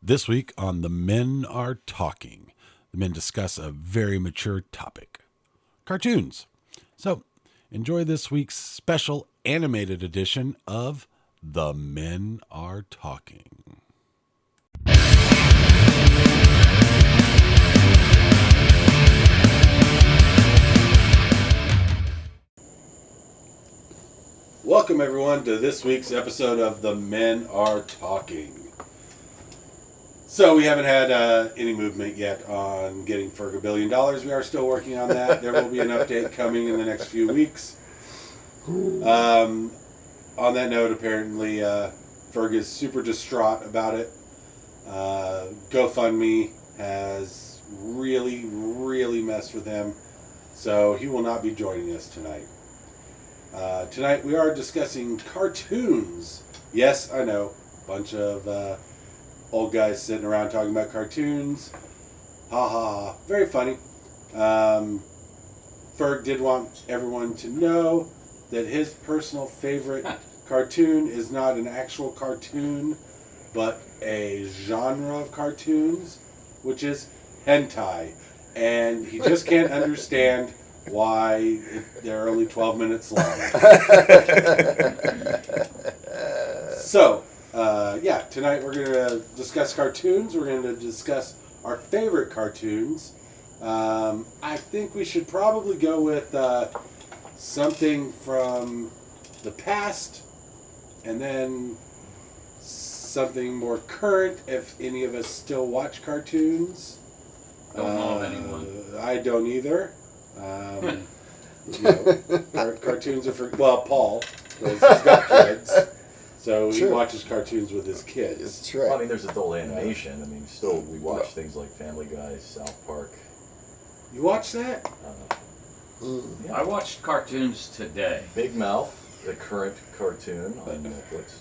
This week on The Men Are Talking, the men discuss a very mature topic, cartoons. So enjoy this week's special animated edition of The Men Are Talking. Welcome everyone to this week's episode of The Men Are Talking. So we haven't had any movement yet on getting Ferg $1 billion. We are still working on that. There will be an update coming in the next few weeks. On that note, apparently Ferg is super distraught about it. GoFundMe has really messed with him. So he will not be joining us tonight. Tonight we are discussing cartoons. Yes, I know. Bunch of old guys sitting around talking about cartoons. Ha ha ha. Very funny. Ferg did want everyone to know that his personal favorite cartoon is not an actual cartoon, but a genre of cartoons, which is hentai. And he just can't understand why they're only 12 minutes long. So, tonight we're going to discuss cartoons. We're going to discuss our favorite cartoons. I think we should probably go with something from the past, and then something more current if any of us still watch cartoons. Don't know of anyone. I don't either. Cartoons are for, Paul, because he's got kids. So he watches cartoons with his kids. That's right. Well, I mean, there's adult animation. I mean, still, we watch things like Family Guy, South Park. You watch that? Yeah. I watched cartoons today. Big Mouth, the current cartoon on Netflix.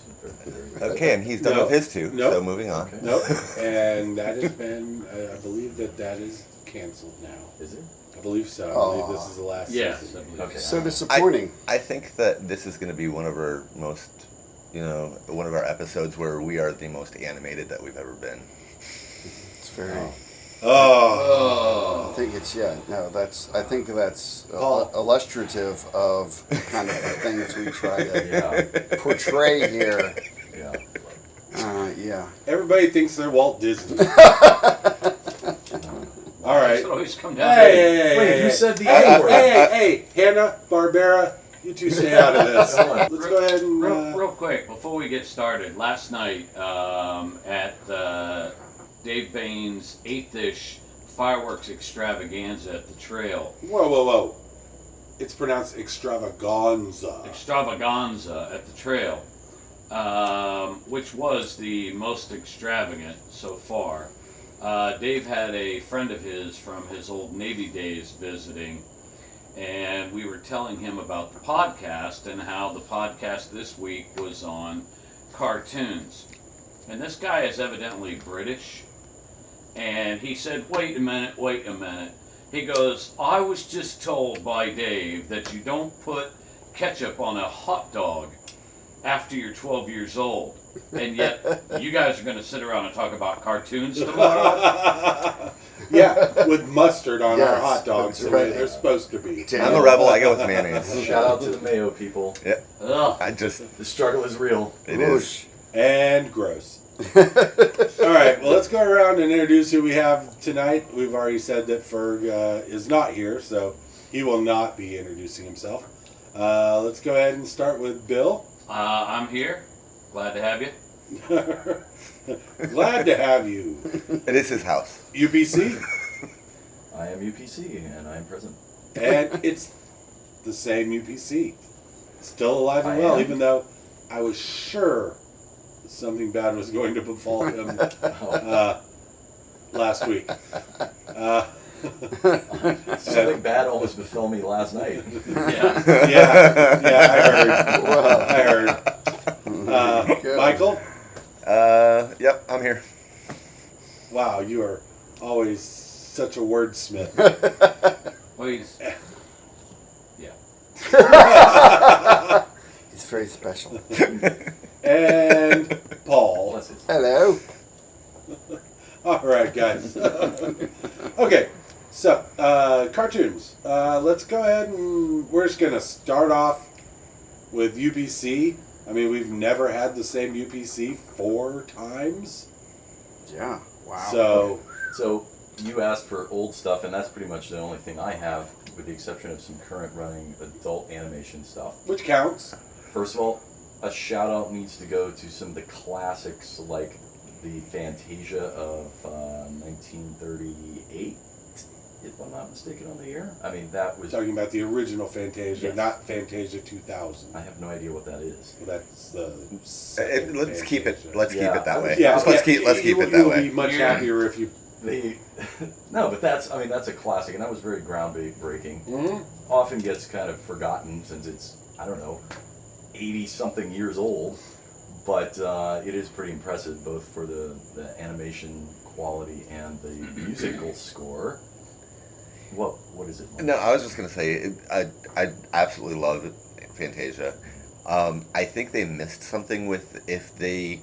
Okay, and he's done with his two, so moving on. Okay. Nope. And that has been, I believe that is canceled now. Is it? I believe so. I believe this is the last Yes, season. I believe Okay. So disappointing. I think that this is going to be one of our most, one of our episodes where we are the most animated that we've ever been. It's very. Oh. I think it's I think that's Paul. illustrative of kind of the things we try to portray here. Yeah. Everybody thinks they're Walt Disney. All right. It always come down Hey, Wait, you said the A word. Hey, Hannah, Barbara, you two stay out of this. Let's go ahead and... Real quick, before we get started, last night at Dave Bain's 8th-ish fireworks extravaganza at the trail. Whoa. It's pronounced extravaganza. Extravaganza at the trail, which was the most extravagant so far. Dave had a friend of his from his old Navy days visiting, and we were telling him about the podcast and how the podcast this week was on cartoons. And this guy is evidently British, and he said, wait a minute. He goes, I was just told by Dave that you don't put ketchup on a hot dog after you're 12 years old. And yet, you guys are going to sit around and talk about cartoons tomorrow? Yeah, with mustard on our hot dogs the way they're supposed to be. I'm a rebel, I go with mayonnaise. Shout out to the Mayo people. Yeah. Ugh. The struggle is real. It is. And gross. All right, well, let's go around and introduce who we have tonight. We've already said that Ferg is not here, so he will not be introducing himself. Let's go ahead and start with Bill. I'm here. Glad to have you. Glad to have you. It is his house. UPC, I am UPC, and I am present. and it's the same UPC. Still alive and I well, am. even though I was sure something bad was going to befall him last week. Something bad almost befell me last night. Yeah. I heard. Michael? Yep, I'm here. Wow, you are always such a wordsmith. Well, he's, It's very special. And Paul. Bless it. Hello. All right, guys. Okay, so cartoons. Let's go ahead and we're just gonna start off with UPC. I mean, we've never had the same UPC 4 times. Yeah. Wow. So you asked for old stuff, and that's pretty much the only thing I have, with the exception of some current running adult animation stuff. Which counts. First of all, a shout out needs to go to some of the classics like the Fantasia of 1938, if I'm not mistaken on the year. I mean, that was... Talking about the original Fantasia, Yes. not Fantasia 2000. I have no idea what that is. Well, that's the. Let's keep it. Fantasia. Let's keep it that way. Yeah, Just let's keep it that You'll way. be much happier if you. No, but that's a classic, and that was very groundbreaking. Mm-hmm. Often gets kind of forgotten since it's, I don't know, 80-something years old. But it is pretty impressive, both for the animation quality and the musical score. What is it? Mike? No, I was just gonna say I absolutely love Fantasia. I think they missed something with if they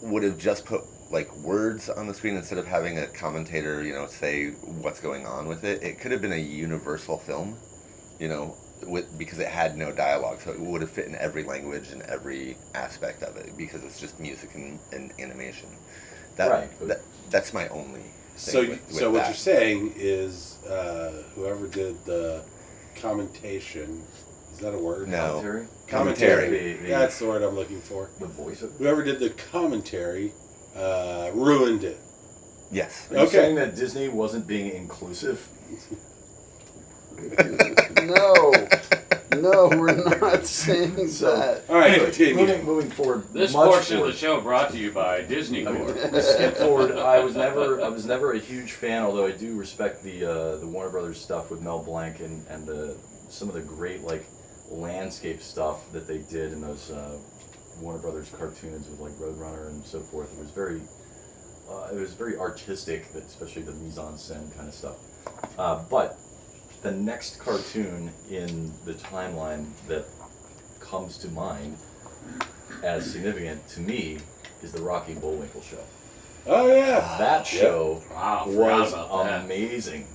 would have just put like words on the screen instead of having a commentator, say what's going on with it. It could have been a universal film, because it had no dialogue, so it would have fit in every language and every aspect of it because it's just music and animation. That's my only thing. So what you're saying is whoever did the commentation, is that a word? No. Commentary. The- That's the word I'm looking for. The voice of it? Whoever did the commentary ruined it. Yes. Are you Okay. saying that Disney wasn't being inclusive? No, we're not saying that. All right, Anyway, continue. moving forward. This much portion of forward. the show brought to you by Disney Corp. Skip forward. I was never a huge fan, although I do respect the Warner Brothers stuff with Mel Blanc and some of the great landscape stuff that they did in those Warner Brothers cartoons with Roadrunner and so forth. It was very artistic, especially the mise en scène kind of stuff. But the next cartoon in the timeline that comes to mind as significant to me is the Rocky and Bullwinkle show. Oh yeah. That show Wow, forgot was about that. amazing.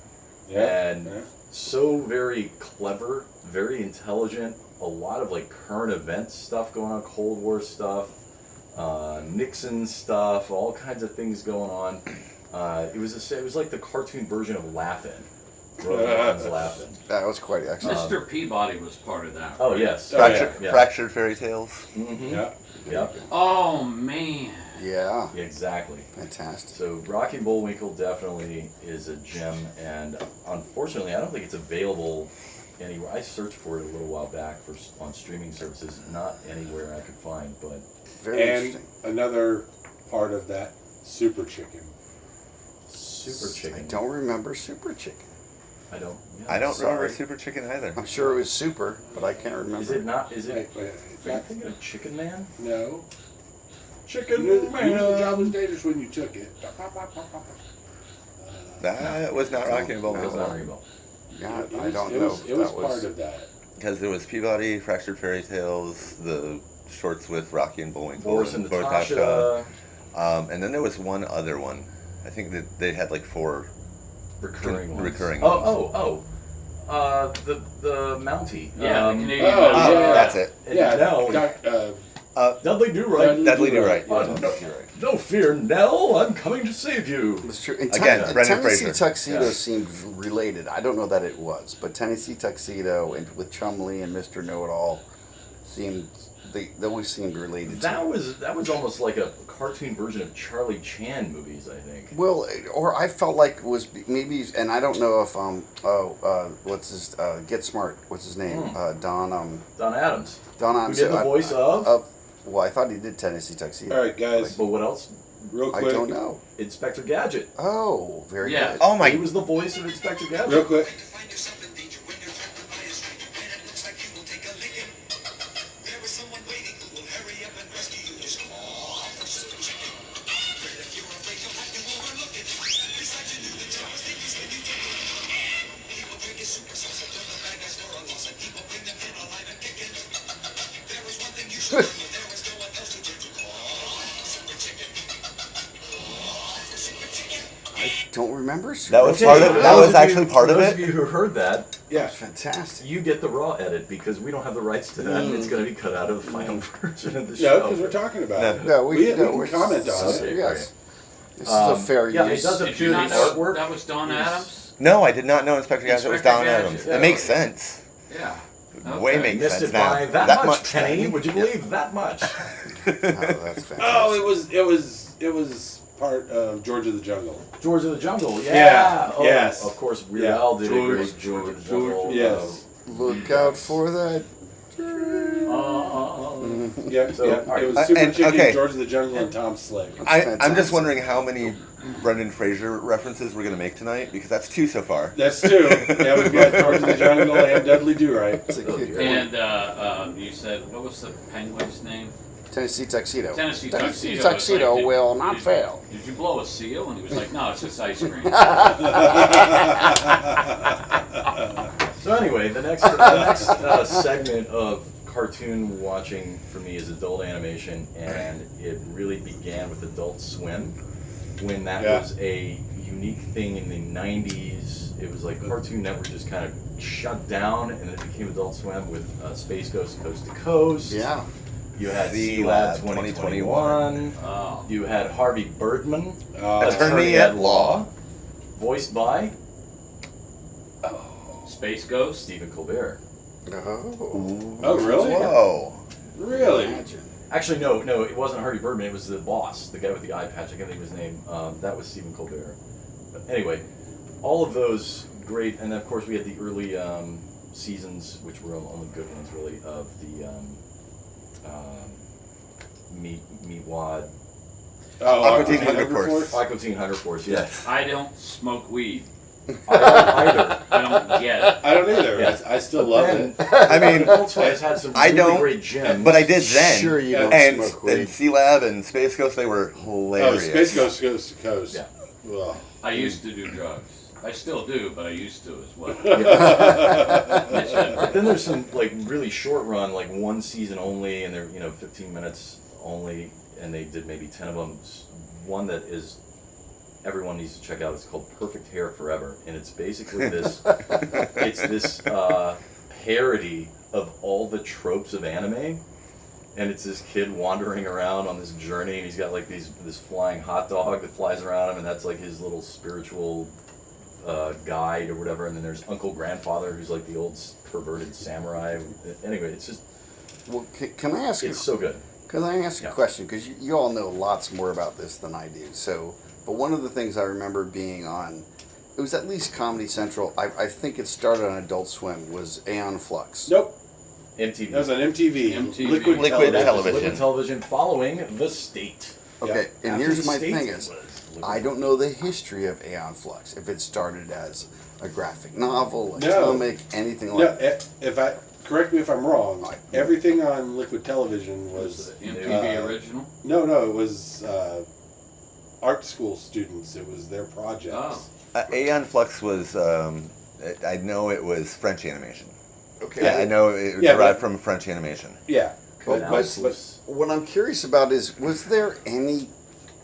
Yeah. And so very clever, very intelligent, a lot of current event stuff going on, Cold War stuff, Nixon stuff, all kinds of things going on. It was like the cartoon version of Laugh-In. Roseanne's Laugh-In. That was quite excellent. Mr. Peabody was part of that. Oh right? yes. Fractured fairy tales. Mm-hmm. Yeah. Yep. Oh man. Yeah. Exactly. Fantastic. So Rocky and Bullwinkle definitely is a gem, and unfortunately, I don't think it's available anywhere. I searched for it a little while back on streaming services, not anywhere I could find. But Very And interesting. another part of that, Super Chicken. Super Chicken. I don't remember Super Chicken. I don't. Yeah, I don't Sorry. remember Super Chicken either. I'm sure it was super, but I can't remember. Is it not? Is it? Wait, Are you thinking of Chicken Man? no. Chicken You knew the job was dangerous when you took it. That was not Rocky and Does Bullwinkle. not ring a bell. Yeah, It I was- don't it know. was- if It was that part of that. Because there was Peabody, Fractured Fairy Tales, the shorts with Rocky and Bullwinkle, Boris and Natasha. Natasha. And then there was one other one. I think that they had 4 Recurring ones. recurring Oh. The Mountie. Yeah, the Canadian. oh, Mountie. yeah. That's it. And Yeah, Nell. Dudley Do Right. Dudley Do Right. No fear, Nell. I'm coming to save you. It's true. And Again, Brendan Tennessee Fraser. Tuxedo Yeah. seemed related. I don't know that it was, but Tennessee Tuxedo and with Chumley and Mr. Know-It-All seemed they always seemed related. That was almost like a cartoon version of Charlie Chan movies, I think. Well, or I felt like it was maybe, and I don't know if what's his Get Smart? What's his name? Don Adams. Don Who Adams. did the voice of? Well, I thought he did Tennessee Tuxedo. All right, guys, But what else? real I quick. don't know. Inspector Gadget. Oh, very Yeah. good. Oh my! He was the voice of Inspector Gadget. Real quick. Find yourself in danger when you're trapped by a stranger and it looks like you will take a licking. There is someone waiting who will hurry up and rescue you. Just call for Super Chicken. But if you're afraid, you'll have to overlook it. Besides, you knew the job was dangerous when you took it. He will drink his super sauce and turn the bad guys for a loss, and he will bring them in alive and kicking. There was one thing you should learn, there was no one else to turn to. Call for Super Chicken. Call for Super Chicken. don't remember. That was Okay, part of. for That those was of you- actually part for of those it. of you who heard that, Yeah, Yeah. fantastic. you get the raw edit because we don't have the rights to that, and it's going to be cut out of the final version of the No, show. because we're talking about No. it. No, we no, can comment on Okay, it. Yes. This is a fair yeah, use. it doesn't Did appear you the not know artwork. that was Don is- Adams? No, I did not know Inspector Gadget was Inspector Don Gadget, Adams. yeah. It makes sense. Yeah. Way Okay. makes Missed sense it now. by that much, Penny. Would you believe that much? Oh, that's fantastic. Oh, it was part of George of the Jungle. George of the Jungle, yeah. Yeah, Oh, yes. Of course, Weird Yeah. Al did a George- great George of the Jungle. Yes. Look out for that. Yep, So, yep. all right. It was Super and- Chicken, okay. George of the Jungle, and Tom Slade. I'm Fantastic. just wondering how many Brendan Fraser references we're gonna make tonight because that's 2 so far. That's two. Yeah, we've got George of the Jungle and Dudley Do-Right. It's a good And you said, what was the penguin's name? Tennessee Tuxedo. Tennessee Tennessee Tuxedo. Tuxedo was like, will not fail. Did you blow a seal? And he was like, no, it's just ice cream. So anyway, the next segment of cartoon watching for me is adult animation, and it really began with Adult Swim when that Yeah. was a unique thing in the 90s. It was like Cartoon Network just kind of shut down, and it became Adult Swim with Space Ghost Coast to Coast. Yeah. You had C-Lab C-Lab 2021. Oh. You had Harvey Birdman, Attorney at Law. voiced by Space Ghost? Stephen Colbert. Oh. Oh, really? Whoa. Really? Imagine. Actually, no, it wasn't Harvey Birdman. It was the boss, the guy with the eye patch. I can't think of his name. That was Stephen Colbert. But anyway, all of those great, and of course we had the early seasons, which were only good ones, really, of the Meat Wad, Oh, Aqua Teen Aqua Teen Hunger Hunger Force. Force? Aqua Teen Hunter Force. Yeah, I don't smoke weed. I don't either. I don't get it. I don't either. Yeah. I still love And it. I mean, Adult Swim has had some I really don't, great gems. but I did then. Sure you don't and smoke weed. and C-Lab and Space Ghost, they were Oh, hilarious. Space Ghost Coast to Coast. Yeah. Ugh. I used to do drugs. I still do, but I used to as well. But then there's some like really short run, like one season only, and they're 15 minutes only, and they did maybe 10 of them. One that is everyone needs to check out. It's called Perfect Hair Forever, and it's basically this. It's this parody of all the tropes of anime. And it's this kid wandering around on this journey, and he's got like this flying hot dog that flies around him, and that's like his little spiritual guide or whatever. And then there's Uncle Grandfather, who's like the old perverted samurai. Anyway, it's just Well, can I ask it's so good. Can I ask Yeah. a question? Because you all know lots more about this than I do. So, but one of the things I remember being on, it was at least Comedy Central. I think it started on Adult Swim. Was Aeon Flux. Nope. MTV. That was on MTV. MTV. Liquid, Liquid television. television. Liquid television following The State. Okay, and After here's The my State thing is, was Liquid I don't know the history of Aeon Flux. If it started as a graphic novel, a No. comic, anything No, like that. if I correct me if I'm wrong, everything on Liquid Television was MTV original? no, it was art school students. It was their projects. Oh. Aeon Flux was, I know it was French animation. Okay. Yeah, I know it Yeah, derived but- from French animation. Yeah, but, Now but, it's loose. What I'm curious about is, was there any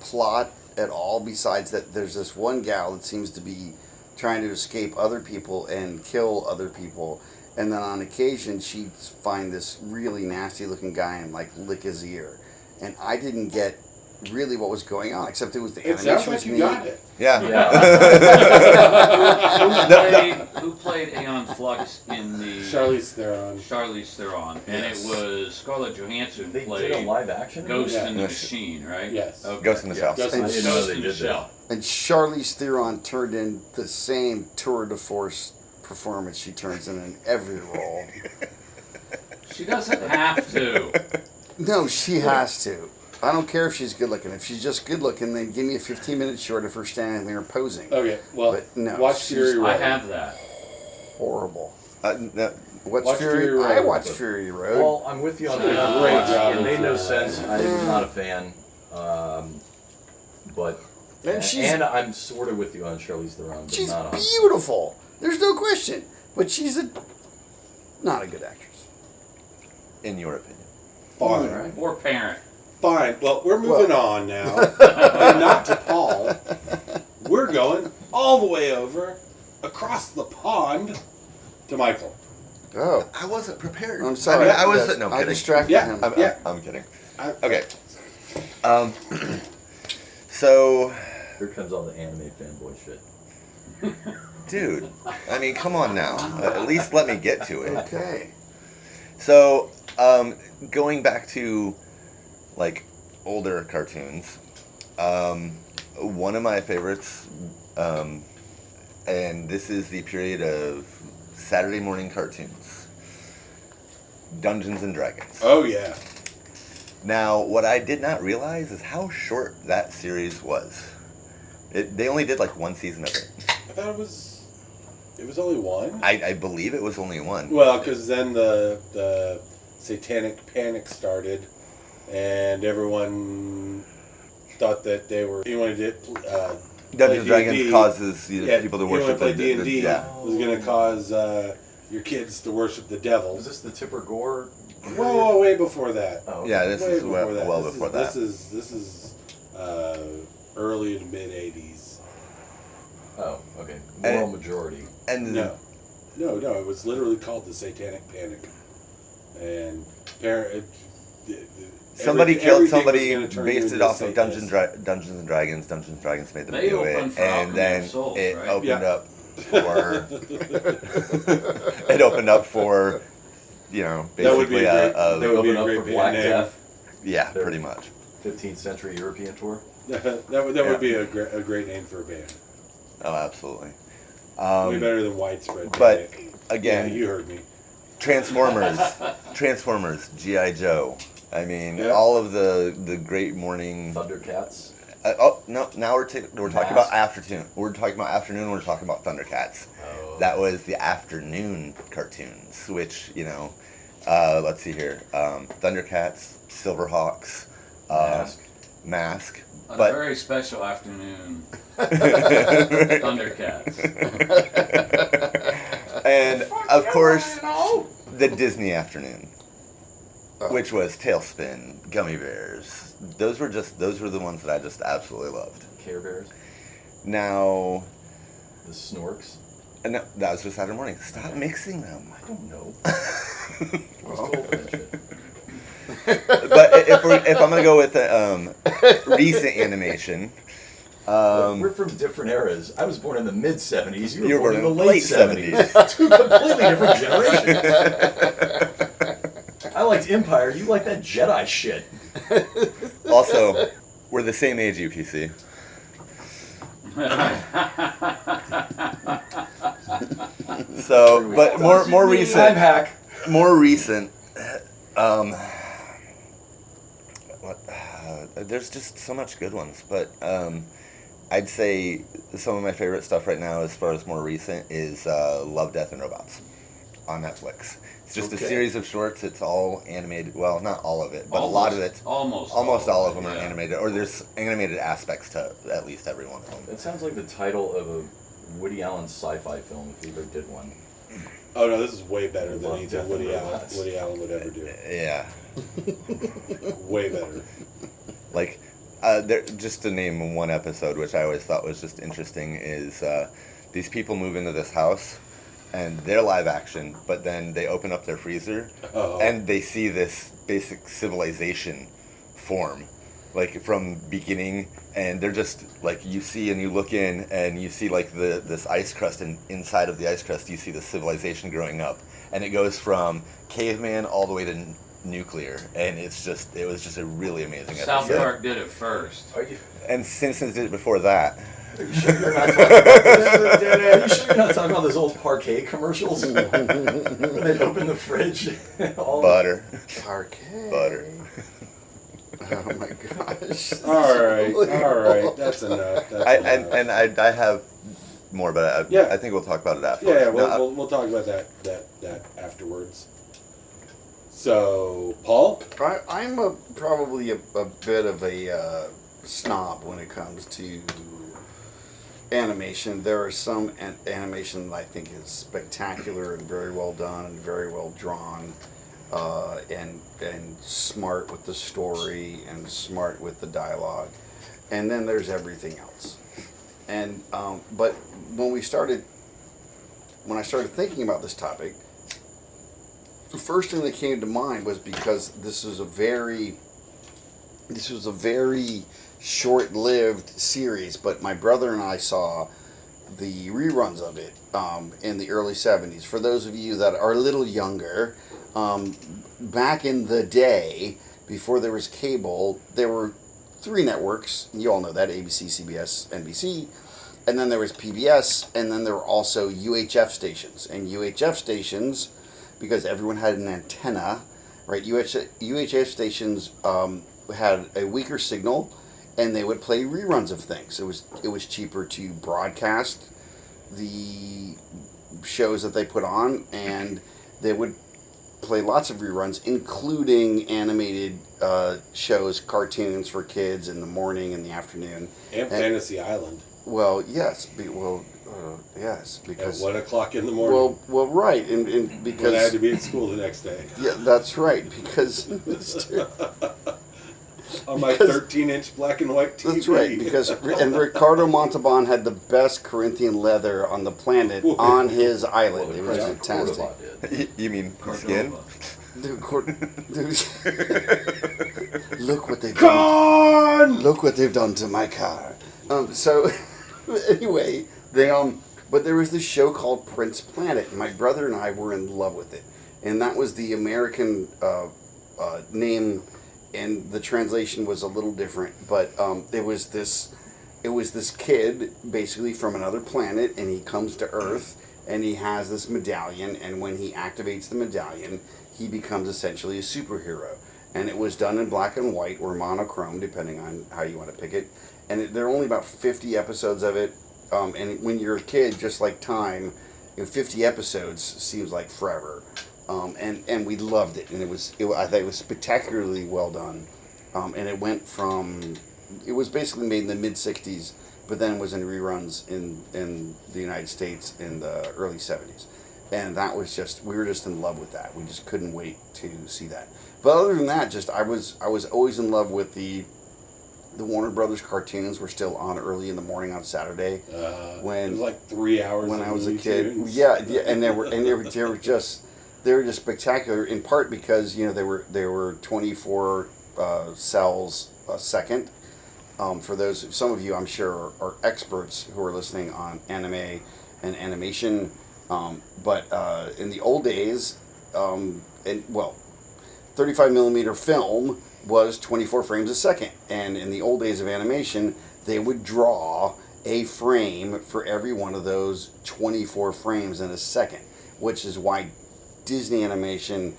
plot at all besides that there's this one gal that seems to be trying to escape other people and kill other people, and then on occasion she'd find this really nasty looking guy and like lick his ear, and I didn't get really what was going on except it was the it animation sounds like was you neat. got it. Yeah. Who played Aeon Flux in the Charlize Theron. Charlize Theron? And Yes. it was Scarlett Johansson They played did a live action. Ghost Yeah. in the Yes. Machine, right? Yes. Okay. Ghost in the Shell. Ghost And I didn't know Ghost they in the did that. Shell. And Charlize Theron turned in the same tour de force performance she turns in every role. She doesn't have to. No, she has to. I don't care if she's good looking. If she's just good looking, then give me a 15-minute short of her standing there posing. Okay, well, But no, watch she's- Fury Road. I have that. Horrible. No, Watch Watch Fury. Fury I Road. watched Fury Road. Well, I'm with you on She did a that. great job It made no with sense. I'm not a fan. But And I'm sort of with you on Charlize Theron, but she's not on. beautiful. There's no question. But she's not a good actress. in your opinion. Fine. Alright. Or Parent. Fine. Well, we're moving on now. And not to Paul. We're going all the way over, across the pond, to Michael. Oh, I wasn't prepared. I'm sorry. I was no I'm I kidding. distracted Yeah. him. I'm kidding. I- Okay. So, Here comes all the anime fanboy shit. dude, I mean, come on now. At least let me get to it. Okay. So, going back to like older cartoons, one of my favorites, and this is the period of Saturday morning cartoons, Dungeons and Dragons. Oh, yeah. Now, what I did not realize is how short that series was. They only did like one season of it. I thought it was only one. I believe it was only one. Well, because then the satanic panic started, and everyone thought that they wanted to Dungeons and Dragons D&D. causes Yeah, people to you wanna worship play the D&D yeah. was going to cause your kids to worship the devil. Was this the Tipper Gore? Whoa, way before that. Oh, Yeah, this Way is before that. well This before is, that. This is early to mid '80s. Oh, okay. And- Moral majority. And No, it was literally called the Satanic Panic, and somebody killed everything somebody, was gonna turn based it into off of Satanist. Dungeons and Dragons. Dungeons and Dragons made them They do opened it, for and then Alchemy of Souls, it right? opened Yeah. up for it opened up for That would be basically a great- a that would be Open a up great for band Black name. Death, yeah, pretty much. 15th century European tour. that Yeah. would be a great name for a band. Oh, absolutely. Way better than Widespread but Panic. again, yeah, you heard me. Transformers, G.I. Joe. I mean, Yeah. all of the great morning. Thundercats. No! Now we're talking Mask. about afternoon. We're talking about afternoon. We're talking about Thundercats. Oh. That was the afternoon cartoons, which let's see here: Thundercats, Silverhawks, Mask. On But a very special afternoon, Thundercats. and of course the Disney afternoon, which was Tailspin, Gummy Bears. Those were the ones that I just absolutely loved. Care Bears. Now, The Snorks. and that was just Saturday morning. Stop mixing them. I don't know. I was told for that shit. But if I'm gonna go with recent animation, We're from different eras. I was born in the mid 70s. You were born in the late 70s. Two completely different generations. I liked Empire. You like that Jedi shit. Also, we're the same age, UPC. So, but more Time recent, hack. more recent. There's just so much good ones, but I'd say some of my favorite stuff right now, as far as more recent, is Love, Death, and Robots on Netflix. It's just Okay. a series of shorts. It's all animated. Well, not all of it, but a lot of it. Almost All of them are yeah. animated, or there's animated aspects to at least every one of them. That sounds like the title of a Woody Allen sci-fi film if he ever did one. Oh no, this is way better than Love, anything Death, Woody and Allen Robots. would ever do. Yeah, Way better. like just to name one episode, which I always thought was just interesting, is these people move into this house, and they're live action, but then they open up their freezer, and they see this basic civilization form, like from beginning, and they're just like, you see and you look in and you see like this ice crust, and inside of the ice crust you see the civilization growing up, and it goes from caveman all the way to nuclear, and it was just a really amazing South episode. Park did it first. Are you, And Simpsons did it before that. are you sure you're not talking about this? Are you sure you're not talking about those old parquet commercials? When they open the fridge and all Butter. Parquet. Butter. Oh my gosh. All right, that's enough. I have more, but I think we'll talk about it after. Yeah, we'll talk about that afterwards. So, Paul? I'm probably a bit of a snob when it comes to animation. There are some animation that I think is spectacular and very well done and very well drawn, and smart with the story and smart with the dialogue. And then there's everything else. But when I started thinking about this topic, the first thing that came to mind was because this was a very short-lived series, but my brother and I saw the reruns of it in the early 70s. For those of you that are a little younger, back in the day, before there was cable, there were 3 networks. You all know that: ABC, CBS, NBC. And then there was PBS, and then there were also UHF stations. And UHF stations, because everyone had an antenna, right? UHF stations had a weaker signal, and they would play reruns of things. It was cheaper to broadcast the shows that they put on, and they would play lots of reruns, including animated shows, cartoons for kids in the morning and the afternoon. And Fantasy Island. Well, yes, yes, At because 1 o'clock in the morning. well, right, and because when I had to be at school the next day. yeah, that's right, because On my 13-inch black and white TV. that's right, because and Ricardo Montalban had the best Corinthian leather on the planet on his island. It was Crown fantastic. Cordoba did. You mean skin? Dude, look what they've done. Gone! Look what they've done to my car. So anyway, but there was this show called Prince Planet, and my brother and I were in love with it, and that was the American name, and the translation was a little different, but it was this kid basically from another planet, and he comes to Earth, and he has this medallion, and when he activates the medallion, he becomes essentially a superhero. And it was done in black and white or monochrome, depending on how you want to pick it. And there are only about 50 episodes of it. And when you're a kid, just like time, 50 episodes seems like forever. And we loved it. And I think it was spectacularly well done. And it was basically made in the mid-60s, but then was in reruns in the United States in the early 70s. And that was we were just in love with that. We just couldn't wait to see that. But other than that, I was always in love with the Warner Brothers cartoons were still on early in the morning on Saturday. It was like 3 hours when of I was a Looney kid. Tunes. Yeah, and they were just spectacular. In part because they were 24 cells a second. For some of you, I'm sure, are experts who are listening on anime and animation. But in the old days, 35 millimeter film was 24 frames a second. And in the old days of animation, they would draw a frame for every one of those 24 frames in a second, which is why Disney animation,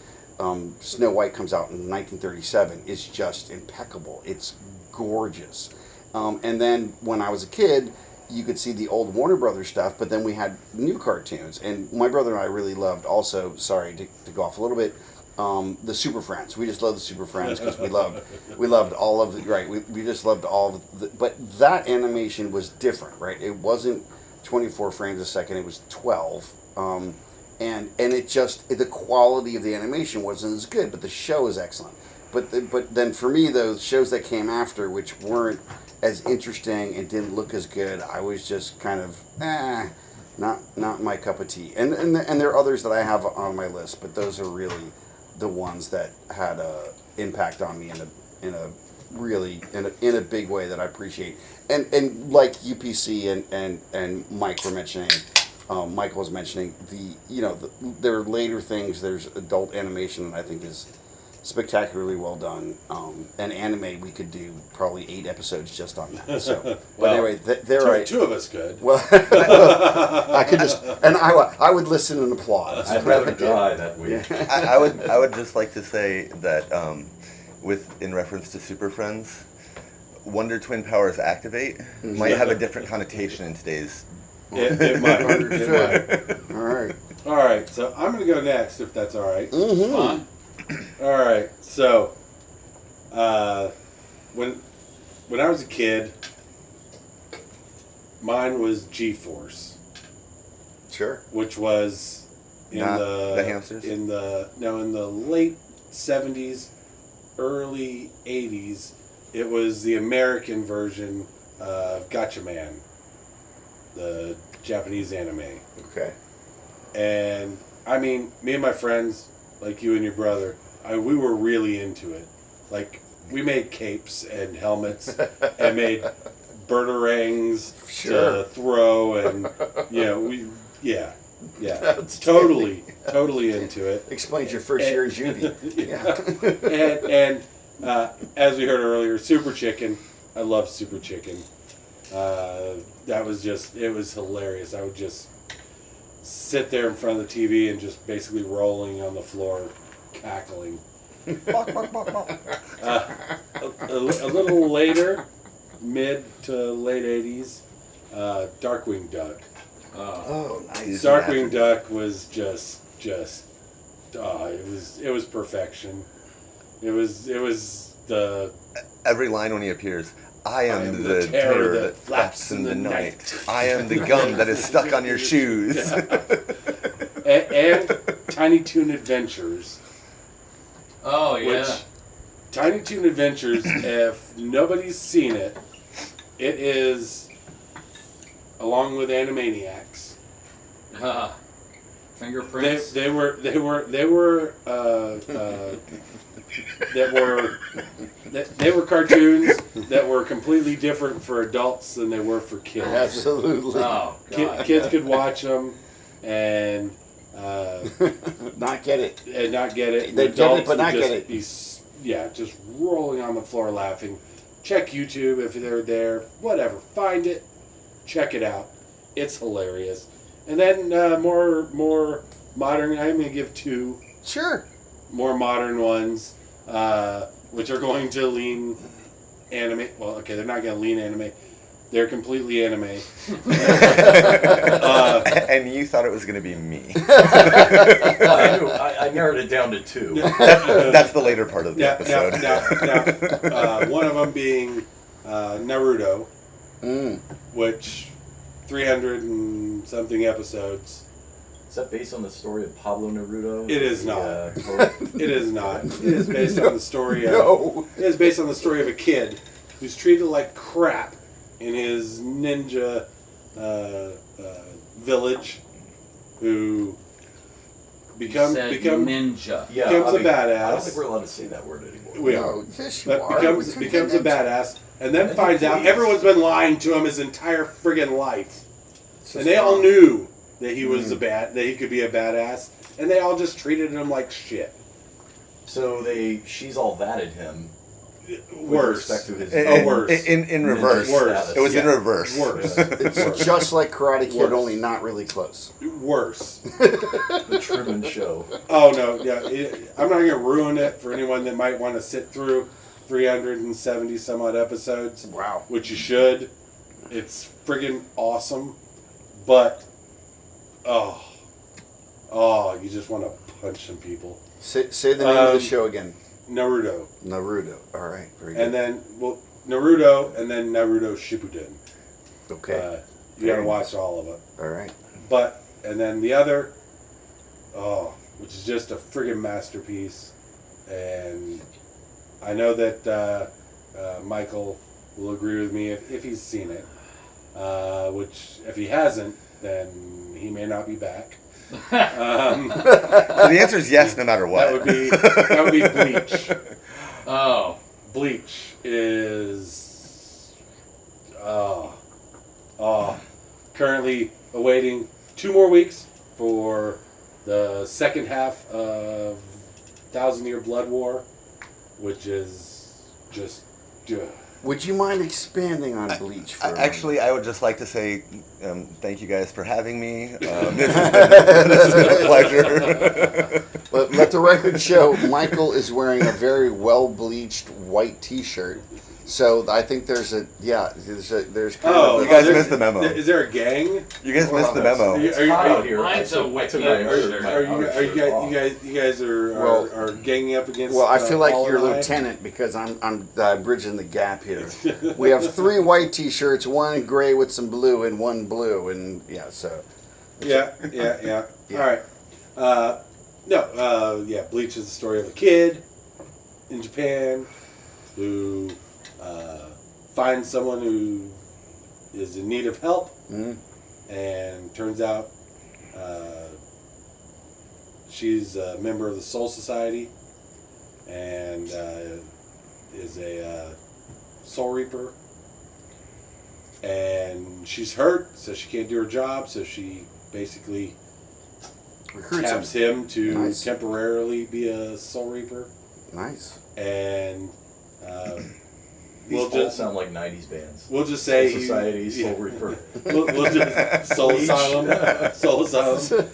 Snow White comes out in 1937, is just impeccable. It's gorgeous. And then when I was a kid, you could see the old Warner Brothers stuff, but then we had new cartoons. And my brother and I really loved also, sorry to go off a little bit, the Super Friends. We just loved the Super Friends because we loved all of the, right, we just loved all of the, but that animation was different, right? It wasn't 24 frames a second, it was 12. And the quality of the animation wasn't as good, but the show is excellent. But then for me, those shows that came after, which weren't as interesting and didn't look as good, I was just kind of, not my cup of tea. And there are others that I have on my list, but those are really the ones that had a impact on me in a big way that I appreciate. And like UPC and Mike were mentioning, Michael was mentioning there are later things. There's adult animation that I think is spectacularly well done. And anime, we could do probably 8 episodes just on that. So, but anyway, two of us could. Well, I could just, and I would listen and applaud. I'd rather die that week. I would just like to say that in reference to Super Friends, Wonder Twin Powers Activate might have a different connotation in today's. It might. It might. All All right. So I'm going to go next, if that's all right. Mm-hmm. Fine. All right. So, when I was a kid, mine was G-Force. Sure. Which was Not the hamsters? in the late 70s, early 80s. It was the American version of Gotcha Man. the Japanese anime. Okay. And I mean, me and my friends, like you and your brother, we were really into it. Like, we made capes and helmets and made boomerangs Sure. to throw, and yeah. That's totally into it. Explains your first year in juvie. Yeah. And as we heard earlier, Super Chicken. I love Super Chicken. That was it was hilarious. I would just sit there in front of the TV and just basically rolling on the floor, cackling. A little later, mid to late 80s, Darkwing Duck. Oh, nice. Darkwing Duck was it was perfection. It was the Every line when he appears, I am the terror that flaps in the night. I am the gum that is stuck on your shoes. and Tiny Toon Adventures. Oh yeah. Which Tiny Toon Adventures, if nobody's seen it, it is, along with Animaniacs. Fingerprints. They were cartoons that were completely different for adults than they were for kids. Absolutely. Oh God. Kids could watch them and Not get it. and not get it. They'd get it, but Adults not would get just just rolling on the floor laughing. Check YouTube if they're there. Whatever, find it, check it out. It's hilarious. And then more modern. I'm gonna give two Sure. more modern ones, which are going to lean anime. Well, okay, they're not going to lean anime. They're completely anime. And you thought it was going to be me. I narrowed it down to two. That's the later part of the episode. Now, one of them being Naruto, which 300 and something episodes. Is that based on the story of Pablo Neruda? It is not. Poet? It is not. It is based on the story of. No. It is based on the story of a kid who's treated like crap in his ninja village, who becomes ninja. Yeah, becomes a badass. I don't think we're allowed to say that word anymore. We are. No, yes, you But are. becomes We a badass, and then finds out everyone's been lying to him his entire friggin' life, and they all knew that he was that he could be a badass, and they all just treated him like shit. So she's all that at him. With Worse. respect to his worse. In reverse. Worse. It was in reverse. Worse. It's just like Karate Kid, Worse. only not really close. Worse. The Truman Show. Oh no, yeah. I'm not gonna ruin it for anyone that might want to sit through 370 some odd episodes. Wow. Which you should. It's friggin' awesome, but you just want to punch some people. Say the name of the show again. Naruto. Naruto. All right. Very good. And then, Naruto, and then Naruto Shippuden. Okay. You gotta watch all of it. All right. And then the other, which is just a friggin' masterpiece. And I know that Michael will agree with me if he's seen it. Which, if he hasn't, then he may not be back. So the answer is yes, no matter what. That would be Bleach. Oh. Bleach is currently awaiting 2 more weeks for the second half of 1,000-Year Blood War, which is just. Would you mind expanding on Bleach for a moment? Actually, I would just like to say thank you guys for having me. This has been a pleasure. But let the record show Michael is wearing a very well-bleached white T-shirt. So I think there's kind of You guys missed the memo. Is there a gang? You guys missed the memo. Are you Out here. Mine's I a took wiki my shirt. undershirt you off. guys are ganging up against? Well, I feel like Paul you're and I? lieutenant because I'm bridging the gap here. We have 3 white T-shirts, 1 gray with some blue, and 1 blue, and so. Yeah. All right. Bleach is the story of a kid in Japan who finds someone who is in need of help, and turns out she's a member of the Soul Society and is a Soul Reaper. And she's hurt, so she can't do her job, so she basically taps him to temporarily be a Soul Reaper. Nice. And These all sound like 90s bands. We'll just say Soul Society, Soul Reaper. We'll just Soul Asylum. Soul Asylum.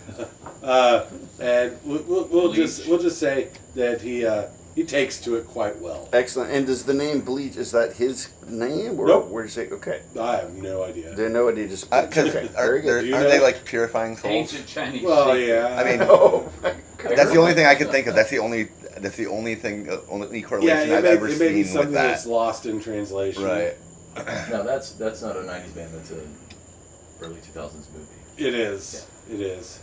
And we'll just say that he takes to it quite well. Excellent. And does the name Bleach, is that his name? Or Nope. where you say, okay. I have no idea. They know what he just Because okay. Very good. aren't they like purifying souls? Ancient Chinese. Well, secret. yeah. I mean, Oh, that's the only thing I can think of. That's the only thing, only correlation I've ever it may be seen something with that. that's lost in translation. Right. No, that's not a 90s band. That's a early 2000s movie. It is. Yeah. It is.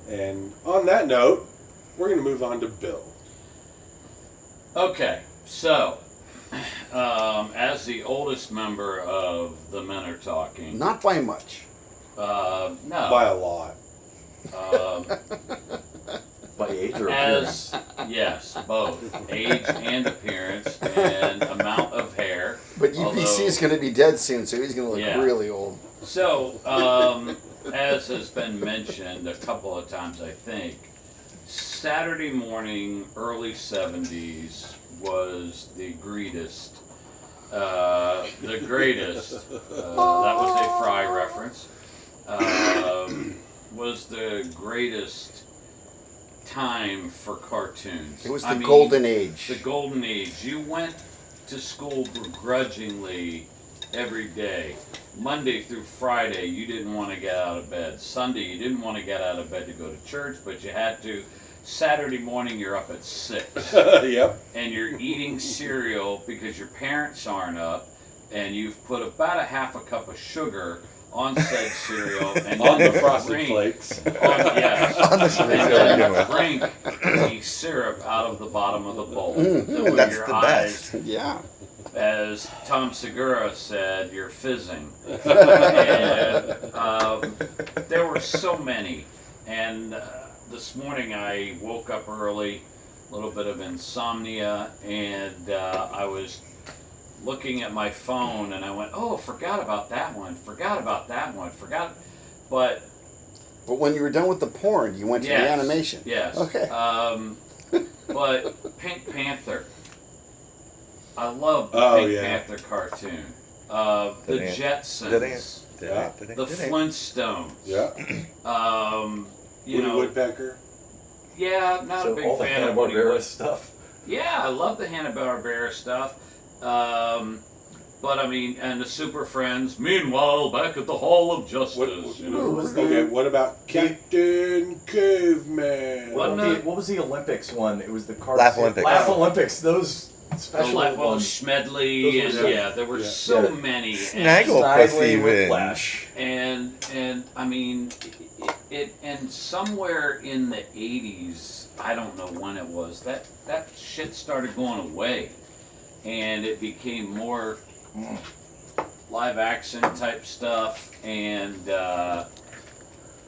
And on that note, we're going to move on to Bill. Okay, so as the oldest member of the Men Are Talking, not by much. no, By a lot. By age or appearance? Yes, both age and appearance and amount of hair. But UPC is going to be dead soon, so he's going to look really old. So, as has been mentioned a couple of times, I think, Saturday morning, early 70s was the greatest. The greatest. That was a Fry reference. Was the greatest time for cartoons. It was the golden age. The golden age. You went to school begrudgingly every day. Monday through Friday, you didn't want to get out of bed. Sunday, you didn't want to get out of bed to go to church, but you had to. Saturday morning, you're up at 6. Yep. And you're eating cereal because your parents aren't up, and you've put about a half a cup of sugar on said cereal, and on then the Frosted drink, Flakes. on the cereal and to then drink the syrup out of the bottom of the bowl. So with That's your the eyes, best. Yeah. as Tom Segura said, you're fizzing. And there were so many. And this morning I woke up early, a little bit of insomnia, and I was looking at my phone and I went, oh, forgot about that one, But when you were done with the porn, you went to the animation. Yes. Okay. But Pink Panther. I love the Pink Panther cartoon. The Jetsons. The Flintstones. Yeah. You know, Woodpecker. Yeah, not so a big all the fan of Hanna-Barbera stuff. Yeah, I love the Hanna-Barbera stuff. But I mean, and the Super Friends. Meanwhile, back at the Hall of Justice. What about Captain Caveman? What was the Olympics one? It was the cartoon. Laugh Olympics. Laugh Olympics. Those special ones. Smedley, and there were so many. Snaggle Snidely, Pussy Whiplash. And I mean, it and somewhere in the 80s, I don't know when it was, that shit started going away, and it became more live action type stuff and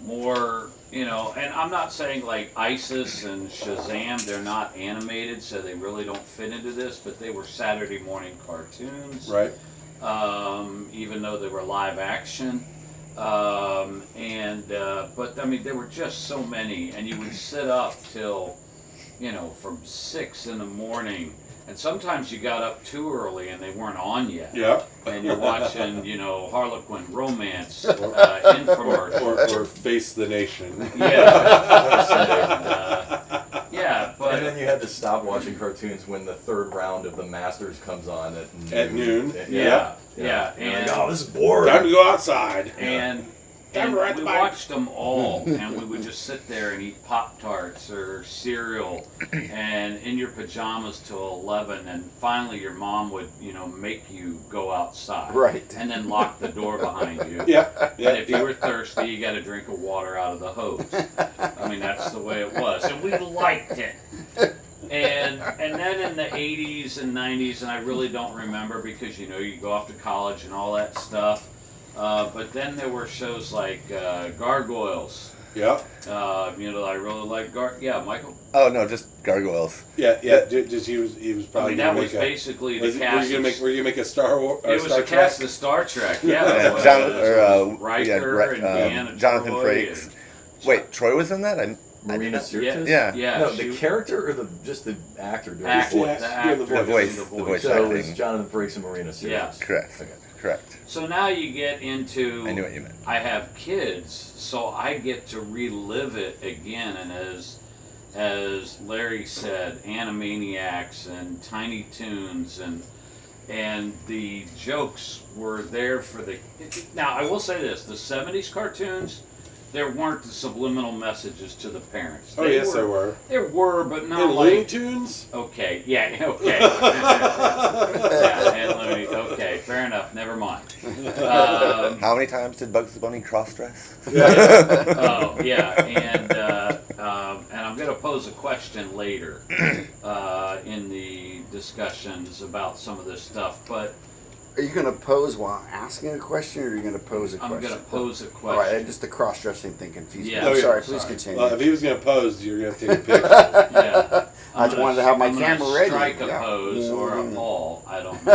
more, you know. And I'm not saying like ISIS and Shazam, they're not animated, so they really don't fit into this, but they were Saturday morning cartoons, Right. Even though they were live action. But I mean, there were just so many, and you would sit up till, you know, from 6 in the morning, and sometimes you got up too early and they weren't on yet. Yeah. And you're watching, you know, Harlequin Romance infomercial. Or Face the Nation. Yeah, but And then you had to stop watching cartoons when the third round of the Masters comes on at noon. At noon. yeah. And And, oh, this is boring. Time to go outside. and Time to ride we the bike. watched them all, and we would just sit there and eat Pop-Tarts or cereal, and in your pajamas till 11, and finally your mom would, you know, make you go outside. Right. And then lock the door behind you. Yeah. And if you were thirsty, you got a drink of water out of the hose. I mean, that's the way it was, and we liked it. And then in the 80s and 90s, and I really don't remember because, you know, you go off to college and all that stuff, But then there were shows like Gargoyles. Yeah. I really like Michael. Oh no, just gargoyles. Yeah. Just he was probably. That was basically the cast. Were you gonna make a Star Wars? It was a cast of Star Trek. Yeah. Riker and Deanna Jonathan Troi Frakes. Wait, Troy was in that? Marina Sirtis? Yeah. No, the character or just the actor doing Act- the voice? the actor The voice. doing The voice So it was acting. Jonathan Frakes and Marina Sirtis. Yeah. Correct. Okay. Correct. So now you get into. I knew what you meant. I have kids, so I get to relive it again, and as Larry said, Animaniacs and Tiny Toons and the jokes were there for the. Now I will say this: the '70s cartoons, there weren't the subliminal messages to the parents. Oh yes, there were. There were, but not In like. Looney Tunes. Okay, yeah, okay. Okay, fair enough. Never mind. How many times did Bugs Bunny cross-dress? Oh yeah, and I'm going to pose a question later in the discussions about some of this stuff, but Are you going to pose while asking a question, or are you going to pose a question? I'm going to pose a All question. right, just the cross-dressing thing confused me. Yeah. I'm Oh, yeah. sorry, please Sorry. continue. Well, if he was gonna pose, you're gonna take a picture. Yeah. I just wanted to have my I'm gonna camera ready. Strike a Yeah. pose or a Mm. ball. I don't know.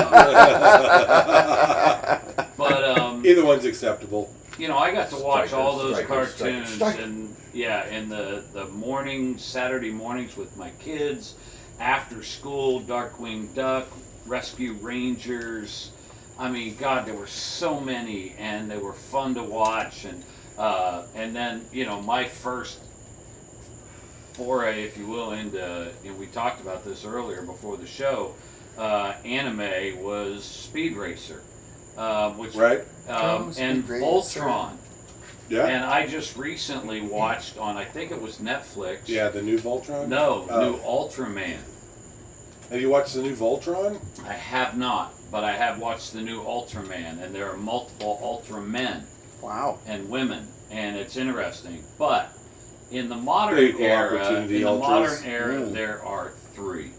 But Either one's acceptable. I got to watch Strikers, all those strikers, cartoons strikers. and in the morning, Saturday mornings with my kids, after school, Darkwing Duck, Rescue Rangers. I mean, God, there were so many, and they were fun to watch, and then my first foray, if you will, into, and we talked about this earlier before the show, anime was Speed Racer, which Right? Speed and Racer. Voltron. Yeah. And I just recently watched on, I think it was Netflix. Yeah, the new Voltron. No, Oh. new Ultraman. Have you watched the new Voltron? I have not, but I have watched the new Ultraman, and there are multiple Ultramen Wow. and women, and it's interesting. But in the modern Equal era, opportunity ultras. modern era, Mm. there are 3.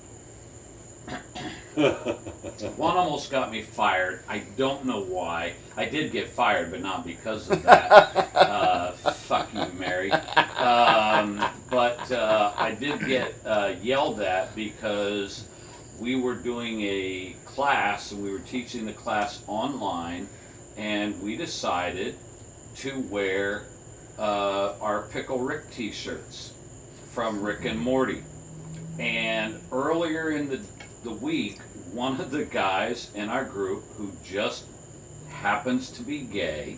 One almost got me fired. I don't know why. I did get fired, but not because of that. Fuck you, Mary. But I did get yelled at because we were doing a class and we were teaching the class online, and we decided to wear our Pickle Rick t-shirts from Rick and Morty. And earlier in the week, one of the guys in our group, who just happens to be gay,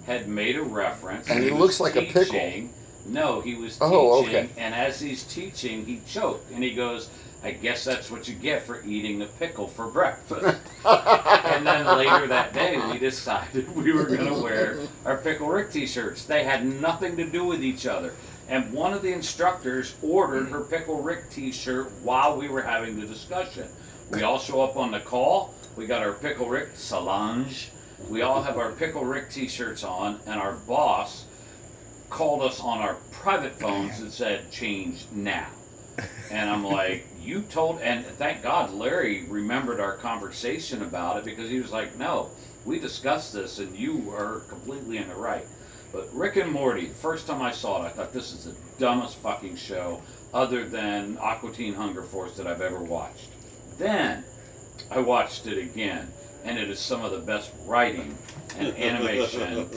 had made a reference. And he was looks like a pickle. teaching. No, he was Oh, teaching, okay. and as he's teaching, he choked, and he goes, "I guess that's what you get for eating a pickle for breakfast." And then later that day, we decided we were going to wear our Pickle Rick t-shirts. They had nothing to do with each other. And one of the instructors ordered her Pickle Rick t-shirt while we were having the discussion. We all show up on the call. We got our Pickle Rick Solange. We all have our Pickle Rick t-shirts on, and our boss called us on our private phones and said, "Change now." And I'm like, "You told," and thank God Larry remembered our conversation about it, because he was like, "No, we discussed this and you were completely in the right." But Rick and Morty, first time I saw it, I thought this is the dumbest fucking show other than Aqua Teen Hunger Force that I've ever watched. Then I watched it again, and it is some of the best writing and animation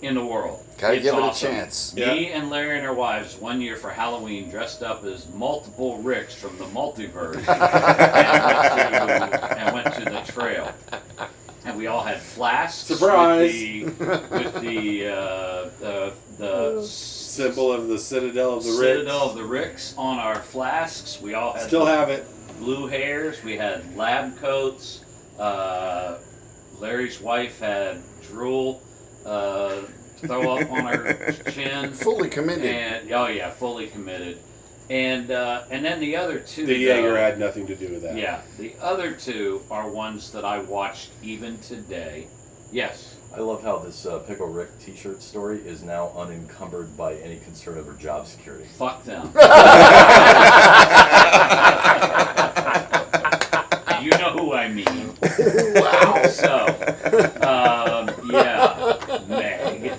in the world. Gotta It's give it a awesome. chance. Me and Larry and our wives one year for Halloween dressed up as multiple Ricks from the multiverse and went to the trail. And we all had flasks Surprise! with the Symbol of the Citadel of the Ricks. Citadel of the Ricks on our flasks. We all had Still have it. blue hairs. We had lab coats. Larry's wife had drool throw up on her chin. Fully committed. And oh yeah, fully committed. And then the other two. The Jaeger had nothing to do with that. Yeah, the other two are ones that I watched even today. Yes. I love how this Pickle Rick t-shirt story is now unencumbered by any concern over job security. Fuck them. You know who I mean. Wow. So, Yeah, Meg.